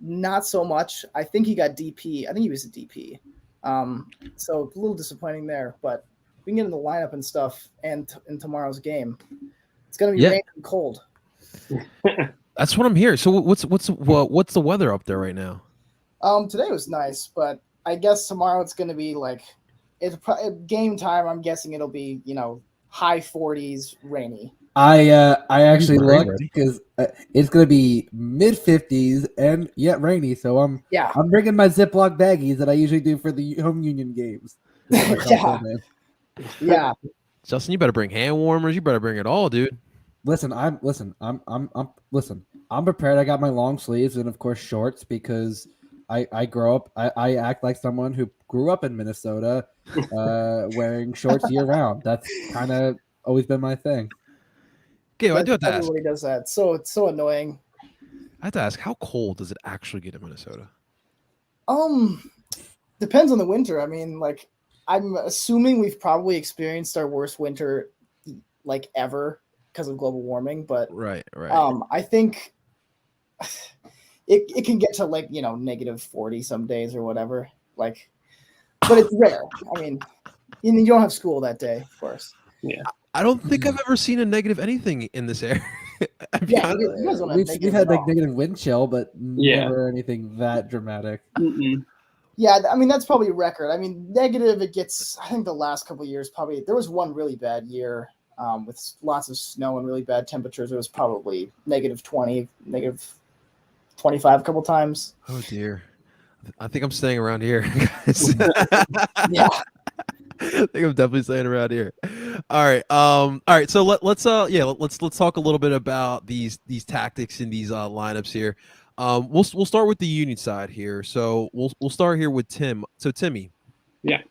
not so much. I think he got DP. I think he was a DP. So a little disappointing there, but we can get in the lineup and stuff and in tomorrow's game. It's going to be rainy and cold. That's what I'm hearing. So what's the weather up there right now? Today was nice, but I guess tomorrow it's going to be like it's game time. I'm guessing it'll be high 40s, rainy. I actually looked because it's gonna be mid 50s and yet rainy. So I'm bringing my Ziploc baggies that I usually do for the home Union games. Yeah. Justin, you better bring hand warmers. You better bring it all, dude. I'm prepared. I got my long sleeves and of course shorts because I grow up. I act like someone who grew up in Minnesota, wearing shorts year round. That's kind of always been my thing. Okay, I do have to ask. Everybody does that. So it's so annoying. I have to ask, how cold does it actually get in Minnesota? Depends on the winter. I mean, like, I'm assuming we've probably experienced our worst winter like ever because of global warming. But right. I think it can get to like negative 40 some days or whatever. Like, but it's rare. I mean, you don't have school that day, of course. Yeah. I don't think I've ever seen a negative anything in this area. We've had like negative wind chill, but never anything that dramatic. Mm-mm. Yeah, I mean that's probably a record. I mean, negative it gets. I think the last couple of years probably there was one really bad year. with lots of snow and really bad temperatures. It was probably -20, -25 a couple times. Oh dear. I think I'm staying around here, guys. Yeah. I think I'm definitely staying around here. All right. All right. So let's talk a little bit about these tactics and these lineups here. We'll start with the Union side here. So we'll start here with Tim. So Timmy. Yeah.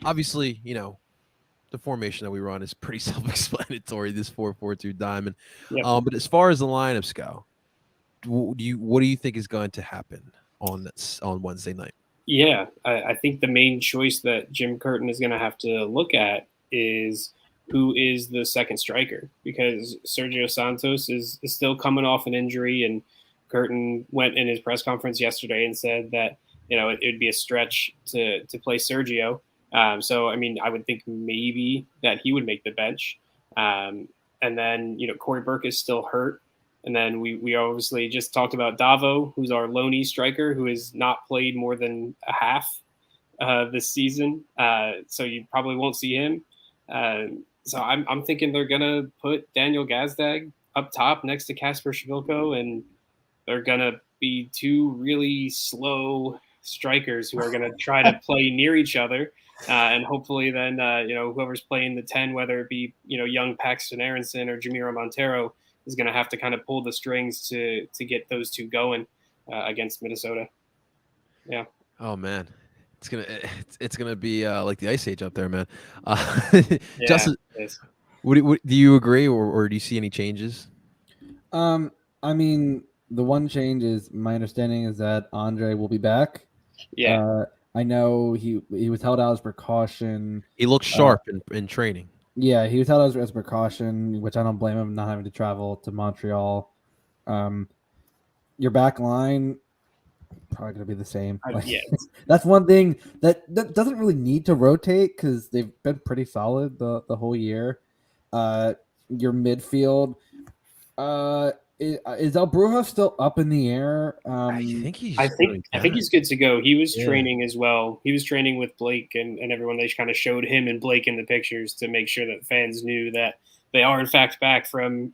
Obviously, the formation that we run is pretty self-explanatory. This 4-4-2 diamond. Yep. But as far as the lineups go, what do you think is going to happen on Wednesday night? Yeah, I think the main choice that Jim Curtin is going to have to look at is who is the second striker, because Sergio Santos is still coming off an injury, and Curtin went in his press conference yesterday and said that it would be a stretch to play Sergio. So I mean, I would think maybe that he would make the bench, and then Corey Burke is still hurt. And then we obviously just talked about Davo, who's our loney striker, who has not played more than a half this season. So you probably won't see him. So I'm thinking they're going to put Daniel Gazdag up top next to Kasper Schmilko, and they're going to be two really slow strikers who are going to try to play near each other. And hopefully then, whoever's playing the 10, whether it be, young Paxton Aronson or Jamiro Montero, is going to have to kind of pull the strings to get those two going against Minnesota. Yeah. Oh man, it's gonna be like the Ice Age up there, man. Yeah, Justin, do you agree, or do you see any changes? I mean, the one change is my understanding is that Andre will be back. Yeah. I know he was held out as precaution. He looks sharp in training. Yeah, he was held as precaution, which I don't blame him not having to travel to Montreal. Your back line probably going to be the same. That's one thing that doesn't really need to rotate because they've been pretty solid the whole year. Your midfield, is El Brujo still up in the air? I think he's good to go. He was training as well. He was training with Blake and everyone. They kind of showed him and Blake in the pictures to make sure that fans knew that they are in fact back from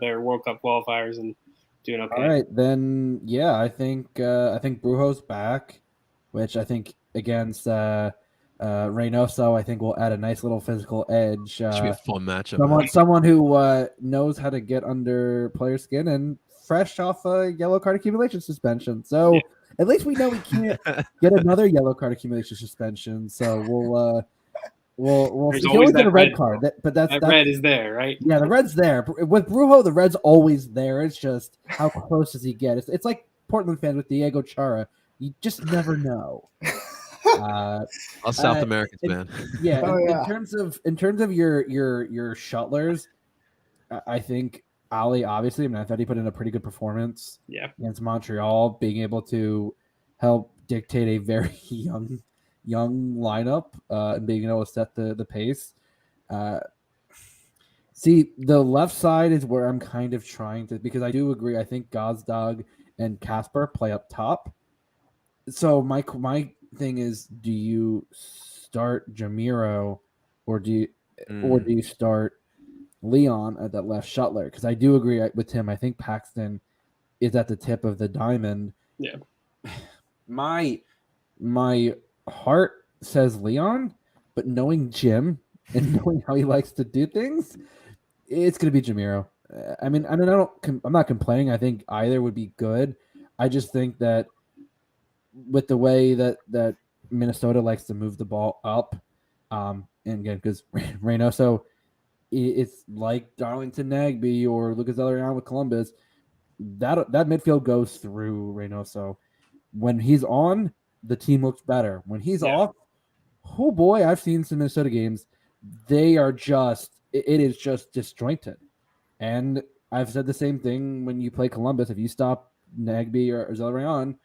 their World Cup qualifiers and doing okay. All right, then I think Brujo's back, which I think against Reynoso, I think will add a nice little physical edge. Should be a fun matchup. Someone who knows how to get under player skin and fresh off a yellow card accumulation suspension. So at least we know we can't get another yellow card accumulation suspension. So we'll always get a red card. That red is there, right? Yeah, the red's there. With Brujo, the red's always there. It's just how close does he get? It's like Portland fans with Diego Chara. You just never know. Us South Americans, man. Yeah, in terms of your shuttlers, I think Ali, obviously, I thought he put in a pretty good performance against Montreal, being able to help dictate a very young lineup and being able to set the pace. See, the left side is where I'm kind of trying to, because I do agree. I think Gazdag and Kasper play up top. So my thing is, do you start Jamiro or do you start Leon at that left shuttler? Because I do agree with Tim. I think Paxton is at the tip of the diamond. Yeah. My heart says Leon, but knowing Jim and knowing how he likes to do things, it's going to be Jamiro. I'm not complaining. I think either would be good. I just think that with the way that Minnesota likes to move the ball up, and again, because Reynoso, it's like Darlington Nagbe or Lucas Elorion with Columbus, that midfield goes through Reynoso. When he's on, the team looks better. When he's off, oh boy, I've seen some Minnesota games. They are it is just disjointed. And I've said the same thing when you play Columbus. If you stop Nagbe or Zelarayan,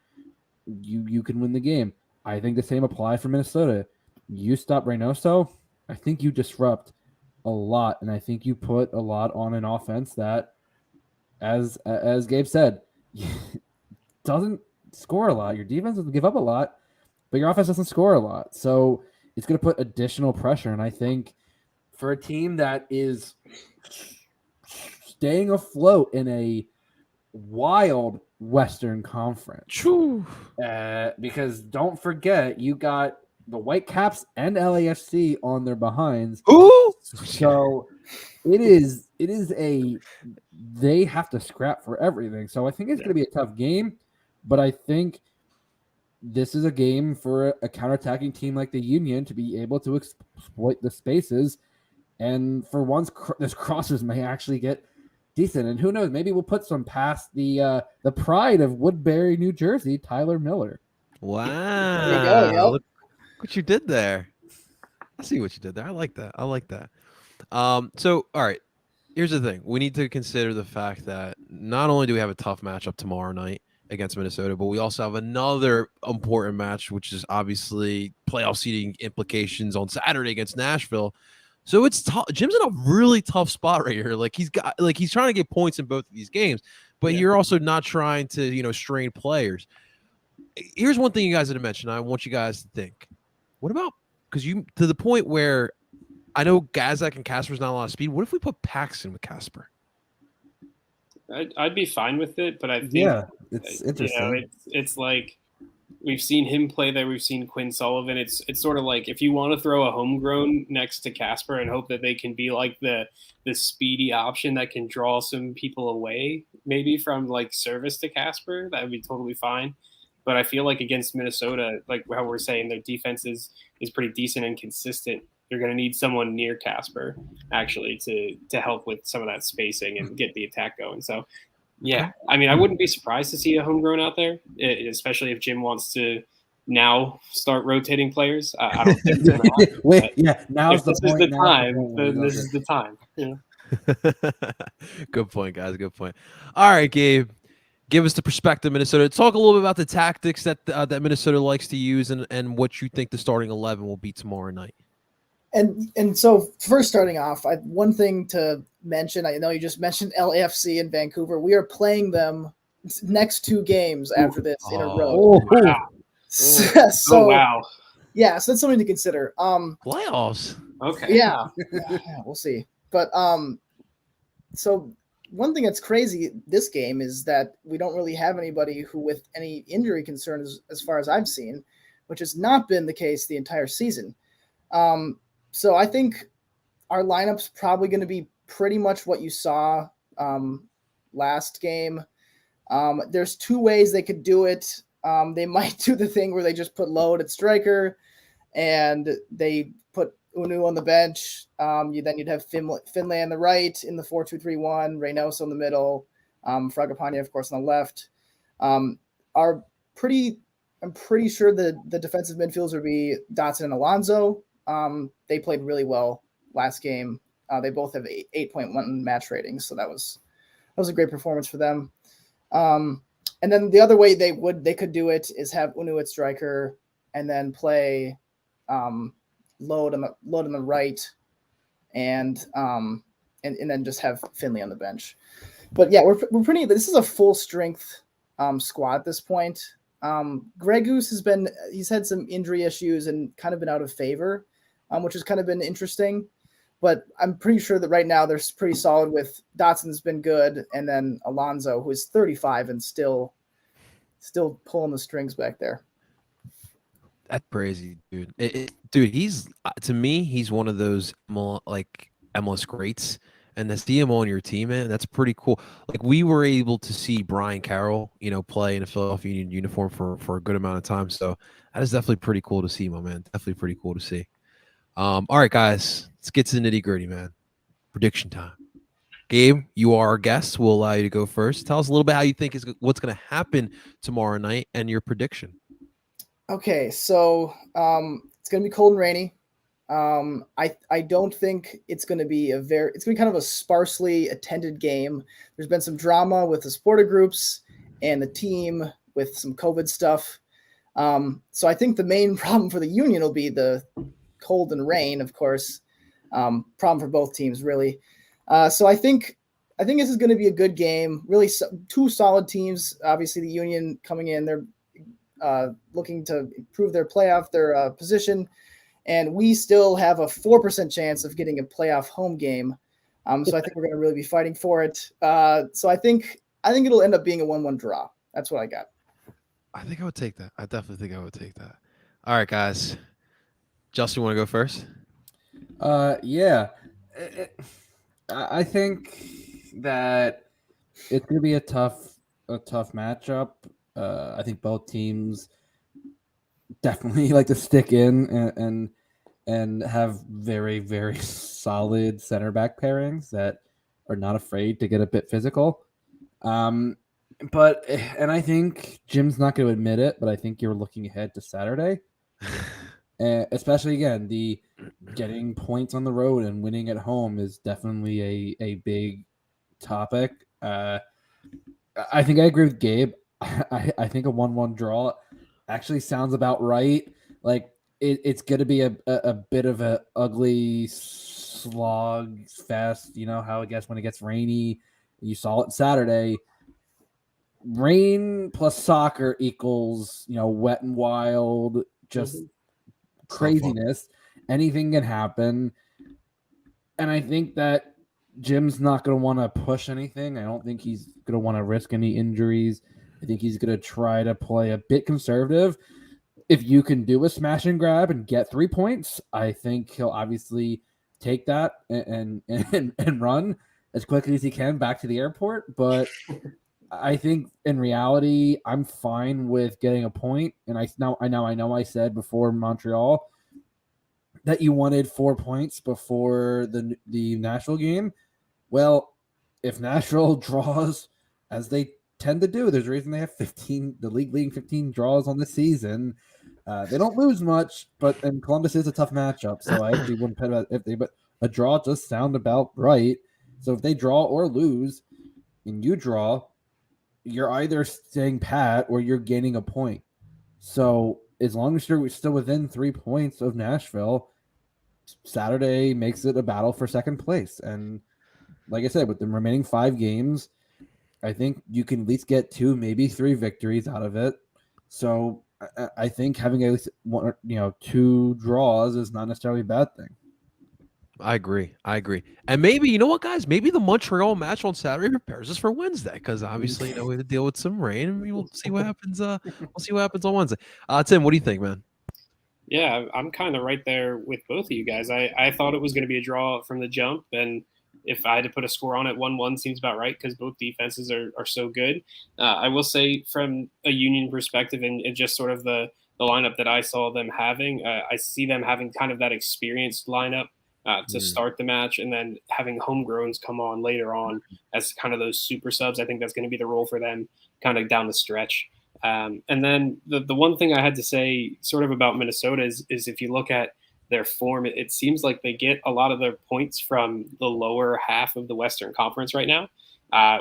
you can win the game. I think the same applies for Minnesota. You stop Reynoso, I think you disrupt a lot, and I think you put a lot on an offense that, as Gabe said, doesn't score a lot. Your defense doesn't give up a lot, but your offense doesn't score a lot. So it's going to put additional pressure, and I think for a team that is staying afloat in a wild Western Conference. True. Because don't forget, you got the Whitecaps and LAFC on their behinds. Who? So it is they have to scrap for everything. So I think it's going to be a tough game, but I think this is a game for a counterattacking team like the Union to be able to exploit the spaces. And for once, this crossers may actually get decent. And who knows, maybe we'll put some past the pride of Woodbury, New Jersey, Tyler Miller. Wow. There you go, yo. Look what you did there. I see what you did there. I like that. So, all right. Here's the thing. We need to consider the fact that not only do we have a tough matchup tomorrow night against Minnesota, but we also have another important match, which is obviously playoff seeding implications on Saturday against Nashville. So it's tough. Jim's in a really tough spot right here. He's trying to get points in both of these games, but you're also not trying to, strain players. Here's one thing you guys didn't mention. I want you guys to think. What about, because to the point where I know Gazak and Casper's not a lot of speed. What if we put Paxton with Casper? I'd be fine with it, but I think it's interesting. It's like we've seen him play there. We've seen Quinn Sullivan. It's sort of like if you want to throw a homegrown next to Casper and hope that they can be like the speedy option that can draw some people away, maybe from like service to Casper, that would be totally fine. But I feel like against Minnesota, like how we're saying, their defense is pretty decent and consistent. You're going to need someone near Casper actually to help with some of that spacing and get the attack going. So, yeah, I mean, I wouldn't be surprised to see a homegrown out there, especially if Jim wants to now start rotating players. I don't think so. Now's the point. This is the time. This is the time. Yeah. Good point, guys. Good point. All right, Gabe. Give us the perspective, Minnesota. Talk a little bit about the tactics that Minnesota likes to use and what you think the starting 11 will be tomorrow night. And so first starting off, one thing to mention, I know you just mentioned LAFC in Vancouver. We are playing them next 2 games after this in a row. Wow. So wow. Yeah, so that's something to consider. Playoffs. Okay. Yeah, we'll see. But so one thing that's crazy this game is that we don't really have anybody who with any injury concerns as far as I've seen, which has not been the case the entire season. So I think our lineup's probably going to be pretty much what you saw last game. There's 2 ways they could do it. They might do the thing where they just put Load at striker and they put Unu on the bench. Then you'd have Finlay on the right in the 4-2-3-1, Reynoso in the middle, Fragapane, of course, on the left. I'm pretty sure the defensive midfielders would be Dotson and Alonso. They played really well last game. They both have 8.1 match ratings, so that was a great performance for them. And then the other way they could do it is have Unu at striker and then play Load on the right, and then just have Finlay on the bench. But yeah, we're pretty. This is a full strength squad at this point. Greg Goose he's had some injury issues and kind of been out of favor, which has kind of been interesting. But I'm pretty sure that right now they're pretty solid with Dotson's been good, and then Alonso, who is 35 and still pulling the strings back there. That's crazy, dude. Dude, he's to me, he's one of those MLS greats. And to see him on your team, man, that's pretty cool. Like we were able to see Brian Carroll, play in a Philadelphia Union uniform for a good amount of time. So that is definitely pretty cool to see, my man. Definitely pretty cool to see. All right, guys, let's get to the nitty gritty, man. Prediction time. Gabe, you are our guest. We'll allow you to go first. Tell us a little bit how you think what's going to happen tomorrow night and your prediction. Okay, so it's going to be cold and rainy. I don't think it's going to be it's going to be kind of a sparsely attended game. There's been some drama with the supporter groups and the team with some COVID stuff. So I think the main problem for the Union will be the cold and rain, of course. Problem for both teams, really. So I think this is going to be a good game. Really, 2 solid teams. Obviously, the Union coming in, they're looking to improve their position. and we still have a 4% chance of getting a playoff home game. So I think we're going to really be fighting for it. So I think it'll end up being a 1-1 draw. That's what I got. I think I would take that. I definitely think I would take that. All right, guys. Justin, want to go first? Yeah. I think that it's going to be a tough matchup. I think both teams definitely like to stick in and have very, very solid center back pairings that are not afraid to get a bit physical. But I think Jim's not going to admit it, but I think you're looking ahead to Saturday. Especially again, the getting points on the road and winning at home is definitely a big topic. I think I agree with Gabe. I think a 1-1 draw actually sounds about right. Like it's going to be a bit of a ugly slog fest. You know how it gets when it gets rainy. You saw it Saturday. Rain plus soccer equals wet and wild. Just craziness. Anything can happen. And I think that Jim's not going to want to push anything. I don't think he's going to want to risk any injuries. I think he's going to try to play a bit conservative. If you can do a smash and grab and get 3 points, I think he'll obviously take that and run as quickly as he can back to the airport. But I think in reality, I'm fine with getting a point. And I know I said before Montreal that you wanted 4 points before the Nashville game. Well, if Nashville draws as they tend to do, there's a reason they have the league leading 15 draws on the season. They don't lose much, and Columbus is a tough matchup. So I actually wouldn't bet about but a draw does sound about right. So if they draw or lose and you draw, you're either staying pat or you're gaining a point. So as long as you're still within 3 points of Nashville, Saturday makes it a battle for second place. And like I said, with the remaining 5 games, I think you can at least get 2, maybe 3 victories out of it. So I think having at least 2 draws is not necessarily a bad thing. I agree. And maybe, you know what, guys? Maybe the Montreal match on Saturday prepares us for Wednesday because obviously, we have to deal with some rain and we'll see what happens. We'll see what happens on Wednesday. Tim, what do you think, man? Yeah, I'm kind of right there with both of you guys. I thought it was going to be a draw from the jump. And if I had to put a score on it, 1-1 seems about right because both defenses are so good. I will say from a Union perspective and just sort of the lineup that I saw them having, I see them having kind of that experienced lineup to start the match and then having homegrowns come on later on as kind of those super subs. I think that's going to be the role for them kind of down the stretch. And then the one thing I had to say sort of about Minnesota is if you look at their form, it seems like they get a lot of their points from the lower half of the Western Conference right now,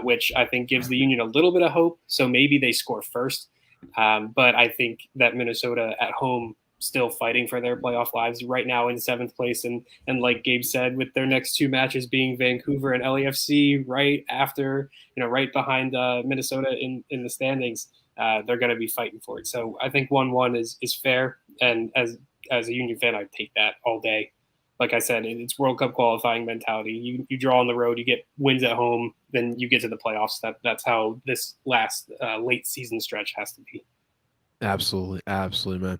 which I think gives the Union a little bit of hope. So maybe they score first. But I think that Minnesota at home still fighting for their playoff lives right now in 7th place. And like Gabe said, with their next 2 matches being Vancouver and LAFC right after, right behind Minnesota in the standings, they're going to be fighting for it. So I think 1-1 is fair. And as a Union fan, I'd take that all day. Like I said, it's World Cup qualifying mentality. You draw on the road, you get wins at home, then you get to the playoffs. That's how this last late season stretch has to be. Absolutely, man.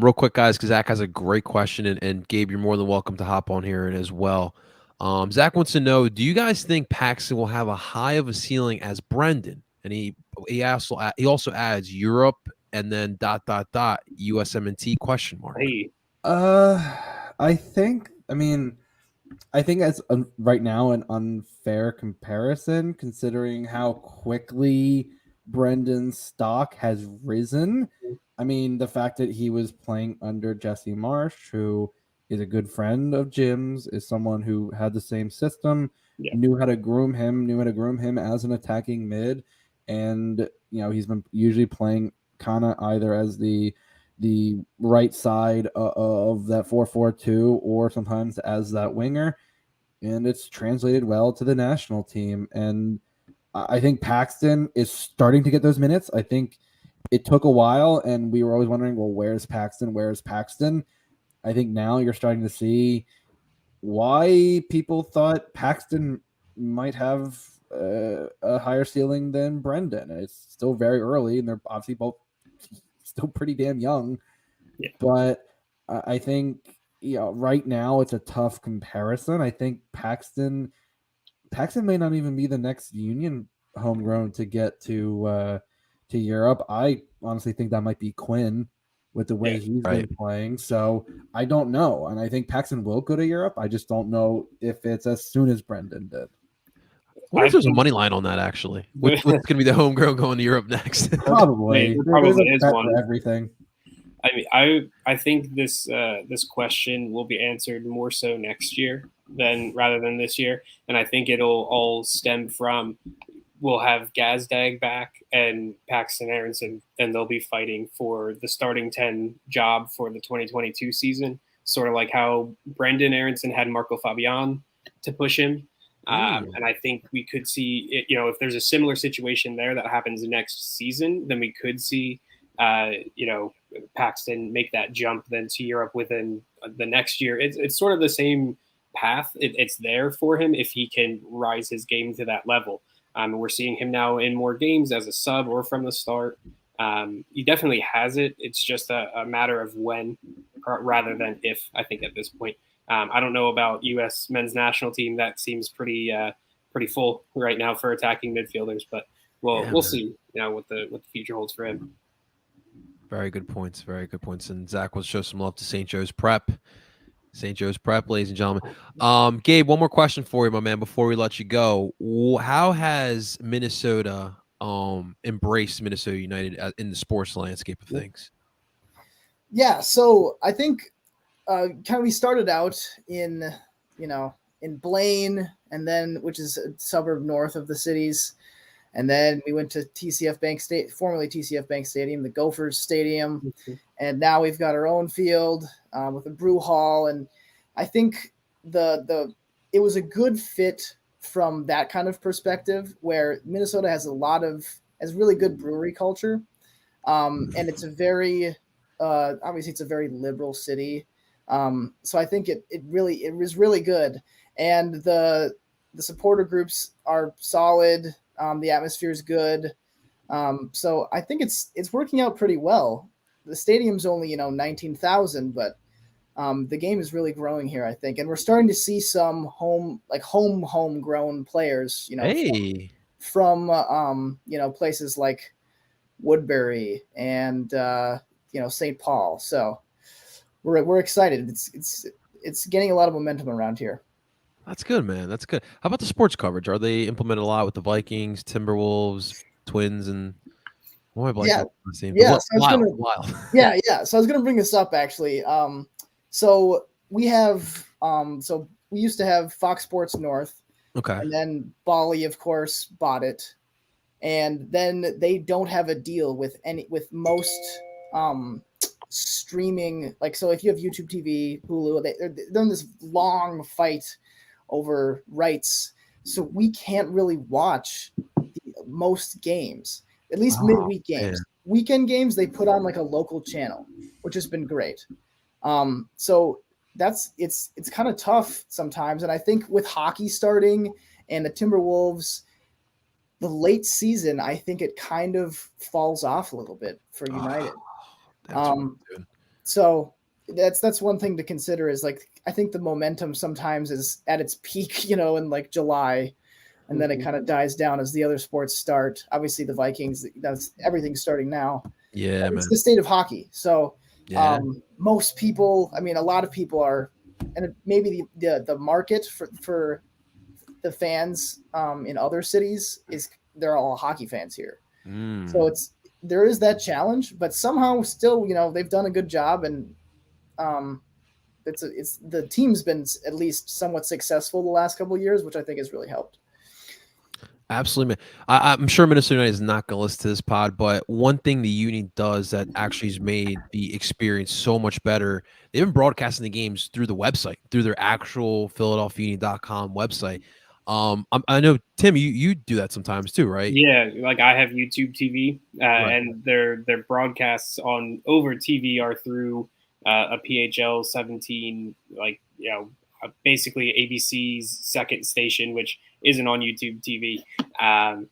Real quick, guys, because Zach has a great question, and Gabe, you're more than welcome to hop on here as well. Zach wants to know: do you guys think Paxton will have a high of a ceiling as Brendan? And he also adds Europe and then ... USMNT question mark. Hey. I think as right now an unfair comparison considering how quickly Brendan's stock has risen. I mean, the fact that he was playing under Jesse Marsh, who is a good friend of Jim's, is someone who had the same system, knew how to groom him as an attacking mid. And, he's been usually playing kind of either as the right side of that 4-4-2 or sometimes as that winger. And it's translated well to the national team. And I think Paxton is starting to get those minutes. I think it took a while and we were always wondering, well, where's Paxton? I think now you're starting to see why people thought Paxton might have a higher ceiling than Brendan. It's still very early, and they're obviously both still pretty damn young. Yeah. But I think right now it's a tough comparison. I think Paxton may not even be the next Union homegrown to get to Europe. I honestly think that might be Quinn with the way he's been playing. So I don't know. And I think Paxton will go to Europe. I just don't know if it's as soon as Brendan did. I wonder if there's a money line on that, actually. What's going to be the homegrown going to Europe next? Probably. There probably is one. For everything. I mean, I think this question will be answered more so next year rather than this year. And I think it'll all stem from we'll have Gazdag back and Paxton Aronson, and they'll be fighting for the starting 10 job for the 2022 season, sort of like how Brendan Aronson had Marco Fabian to push him. And I think we could see, if there's a similar situation there that happens next season, then we could see, Paxton make that jump then to Europe within the next year. It's sort of the same path. It's there for him if he can rise his game to that level. We're seeing him now in more games as a sub or from the start. He definitely has it. It's just a matter of when rather than if, I think, at this point. I don't know about U.S. men's national team. That seems pretty full right now for attacking midfielders, but we'll see what the future holds for him. Very good points. Very good points. And Zach will show some love to St. Joe's Prep. St. Joe's Prep, ladies and gentlemen. Gabe, one more question for you, my man, before we let you go. How has Minnesota embraced Minnesota United in the sports landscape of things? Yeah, so I think we started out in Blaine, and then which is a suburb north of the cities. And then we went to formerly TCF Bank Stadium, the Gophers Stadium. And now we've got our own field with a brew hall. And I think it was a good fit from that kind of perspective, where Minnesota has really good brewery culture. And it's a very, obviously it's a very liberal city. So I think it was really good. And the supporter groups are solid. The atmosphere is good. So I think it's working out pretty well. The stadium's only, 19,000, but the game is really growing here, I think. And we're starting to see some homegrown players, from places like Woodbury and, St. Paul. So we're excited. It's getting a lot of momentum around here. That's good, man. That's good. How about the sports coverage? Are they implemented a lot with the Vikings, Timberwolves, Twins, and So I was going to bring this up actually. So we have, we used to have Fox Sports North. Okay. And then Bally, of course, bought it, and then they don't have a deal with most streaming. Like, so if you have YouTube TV, Hulu, they're in this long fight over rights, so we can't really watch most games, at least midweek games. Man. Weekend games they put on like a local channel, which has been great. So it's kind of tough sometimes, and I think with hockey starting and the Timberwolves, the late season, I think it kind of falls off a little bit for United. So that's one thing to consider, is like, I think the momentum sometimes is at its peak, in like July, and then it kind of dies down as the other sports start. Obviously the Vikings, that's everything's starting now. Yeah, it's the state of hockey. So most people, a lot of people are, and maybe the market for the fans in other cities they're all hockey fans here. So there is that challenge, but somehow still, they've done a good job, and the team's been at least somewhat successful the last couple of years, which I think has really helped. Absolutely, man. I'm sure Minnesota United is not going to listen to this pod, but one thing the Union does that actually has made the experience so much better, they've been broadcasting the games through the website, through their actual PhiladelphiaUnion.com website. I know, Tim, you do that sometimes too, right? Yeah, like I have YouTube TV, right. And their broadcasts over TV are through a PHL 17, like, basically ABC's second station, which isn't on YouTube TV.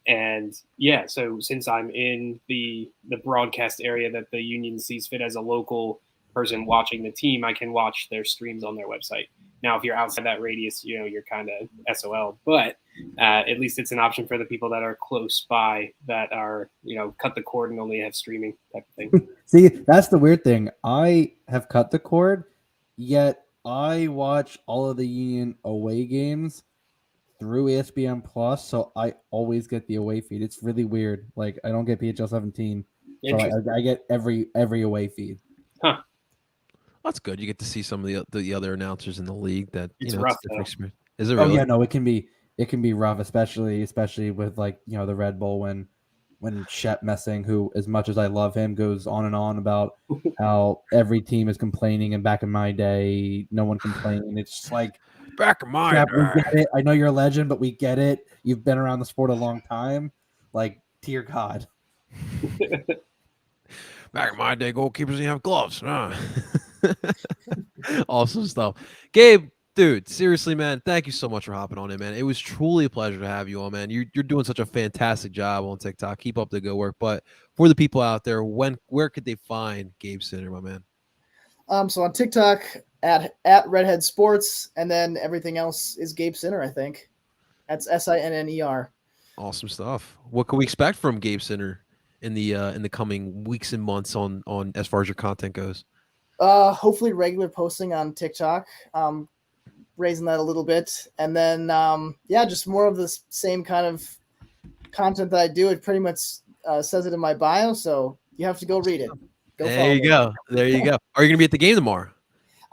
And yeah, so since I'm in the broadcast area that the union sees fit as a local person watching the team, I can watch their streams on their website. Now, if you're outside that radius, you're kind of SOL, but at least it's an option for the people that are close by that are, cut the cord and only have streaming type of thing. See, that's the weird thing. I have cut the cord, yet I watch all of the Union away games through ESPN Plus, so I always get the away feed. It's really weird. Like, I don't get PHL 17, so I get every away feed. Huh. That's good. You get to see some of the other announcers in the league. That it's rough. Is it really? Oh yeah, no, it can be rough, especially with like the Red Bull when Shep Messing, who, as much as I love him, goes on and on about how every team is complaining, and back in my day, no one complained. It's just like, back in my Shep, day. we get it. I know you're a legend, but we get it. You've been around the sport a long time. Like, dear God. Back in my day, goalkeepers didn't have gloves. Awesome stuff. Gabe, dude, seriously, man, thank you so much for hopping on in, man. It was truly a pleasure to have you on, man. You're doing such a fantastic job on TikTok. Keep up the good work. But for the people out there, where could they find Gabe Sinner, my man? So on TikTok at Redhead Sports, and then everything else is Gabe Sinner, I think. That's SINNER. Awesome stuff. What can we expect from Gabe Sinner in the coming weeks and months on as far as your content goes? Hopefully regular posting on TikTok, raising that a little bit. And then, just more of the same kind of content that I do. It pretty much says it in my bio, so you have to go read it. There you go. Are you going to be at the game tomorrow?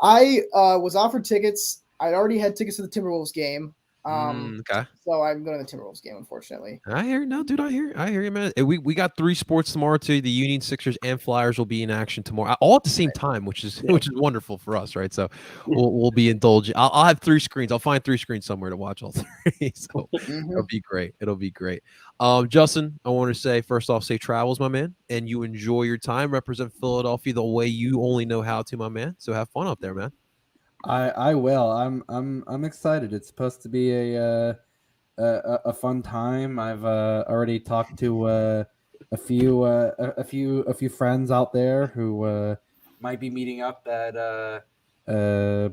I was offered tickets. I'd already had tickets to the Timberwolves game. Okay. So I'm going to the Timberwolves game, unfortunately. I hear you. No, dude, I hear you, man. We got 3 sports tomorrow too. The Union, Sixers, and Flyers will be in action tomorrow, all at the same time, which is wonderful for us, right? So we'll be indulging. I'll have 3 screens. I'll find 3 screens somewhere to watch all 3. So it'll be great. It'll be great. Justin, I want to say first off, safe travels, my man, and you enjoy your time. Represent Philadelphia the way you only know how to, my man. So have fun up there, man. I will. I'm excited. It's supposed to be a fun time. I've already talked to a few friends out there who might be meeting up at a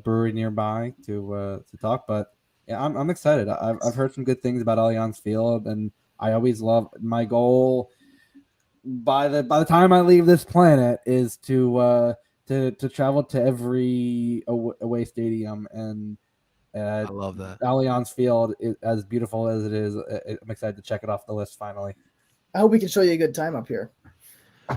brewery nearby to talk. But yeah, I'm excited. I've heard some good things about Allianz Field, and I always love. My goal by the time I leave this planet is to travel to every away stadium, and I love that. Allianz Field, as beautiful as it is, I'm excited to check it off the list finally. I hope we can show you a good time up here.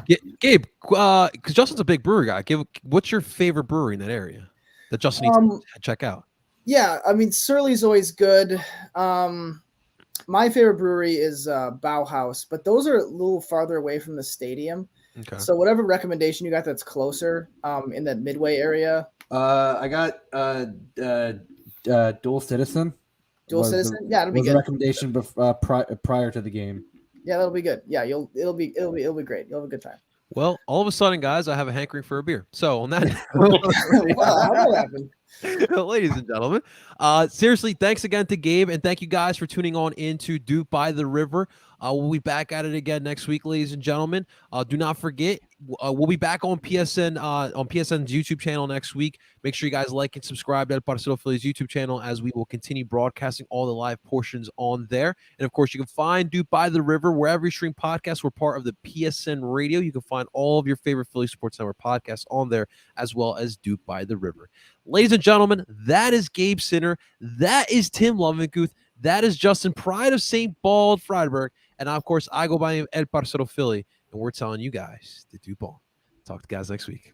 Yeah, Gabe, because Justin's a big brewery guy. What's your favorite brewery in that area that Justin needs to check out? Yeah, I mean, Surly's always good. My favorite brewery is Bauhaus, but those are a little farther away from the stadium. Okay. So whatever recommendation you got that's closer in that Midway area. I got Dual Citizen. Dual Citizen? Yeah, it'll be good. Recommendation prior to the game. Yeah, that'll be good. Yeah, it'll be great. You'll have a good time. Well, all of a sudden, guys, I have a hankering for a beer. So on that, Wow, how did that happen? ladies and gentlemen, seriously, thanks again to Gabe, and thank you guys for tuning on into DOOP by the River. We'll be back at it again next week, ladies and gentlemen. Do not forget, we'll be back on PSN's YouTube channel next week. Make sure you guys like and subscribe to El Parcero Phillies YouTube channel, as we will continue broadcasting all the live portions on there. And of course, you can find DOOP by the River wherever you stream podcasts. We're part of the PSN Radio. You can find all of your favorite Philly Sports Network podcasts on there, as well as DOOP by the River. Ladies and gentlemen, that is Gabe Sinner. That is Tim Lovinguth. That is Justin Pride of St. Bald, Friedberg. And of course, I go by El Parcero Philly, and we're telling you guys to DOOP on. Talk to you guys next week.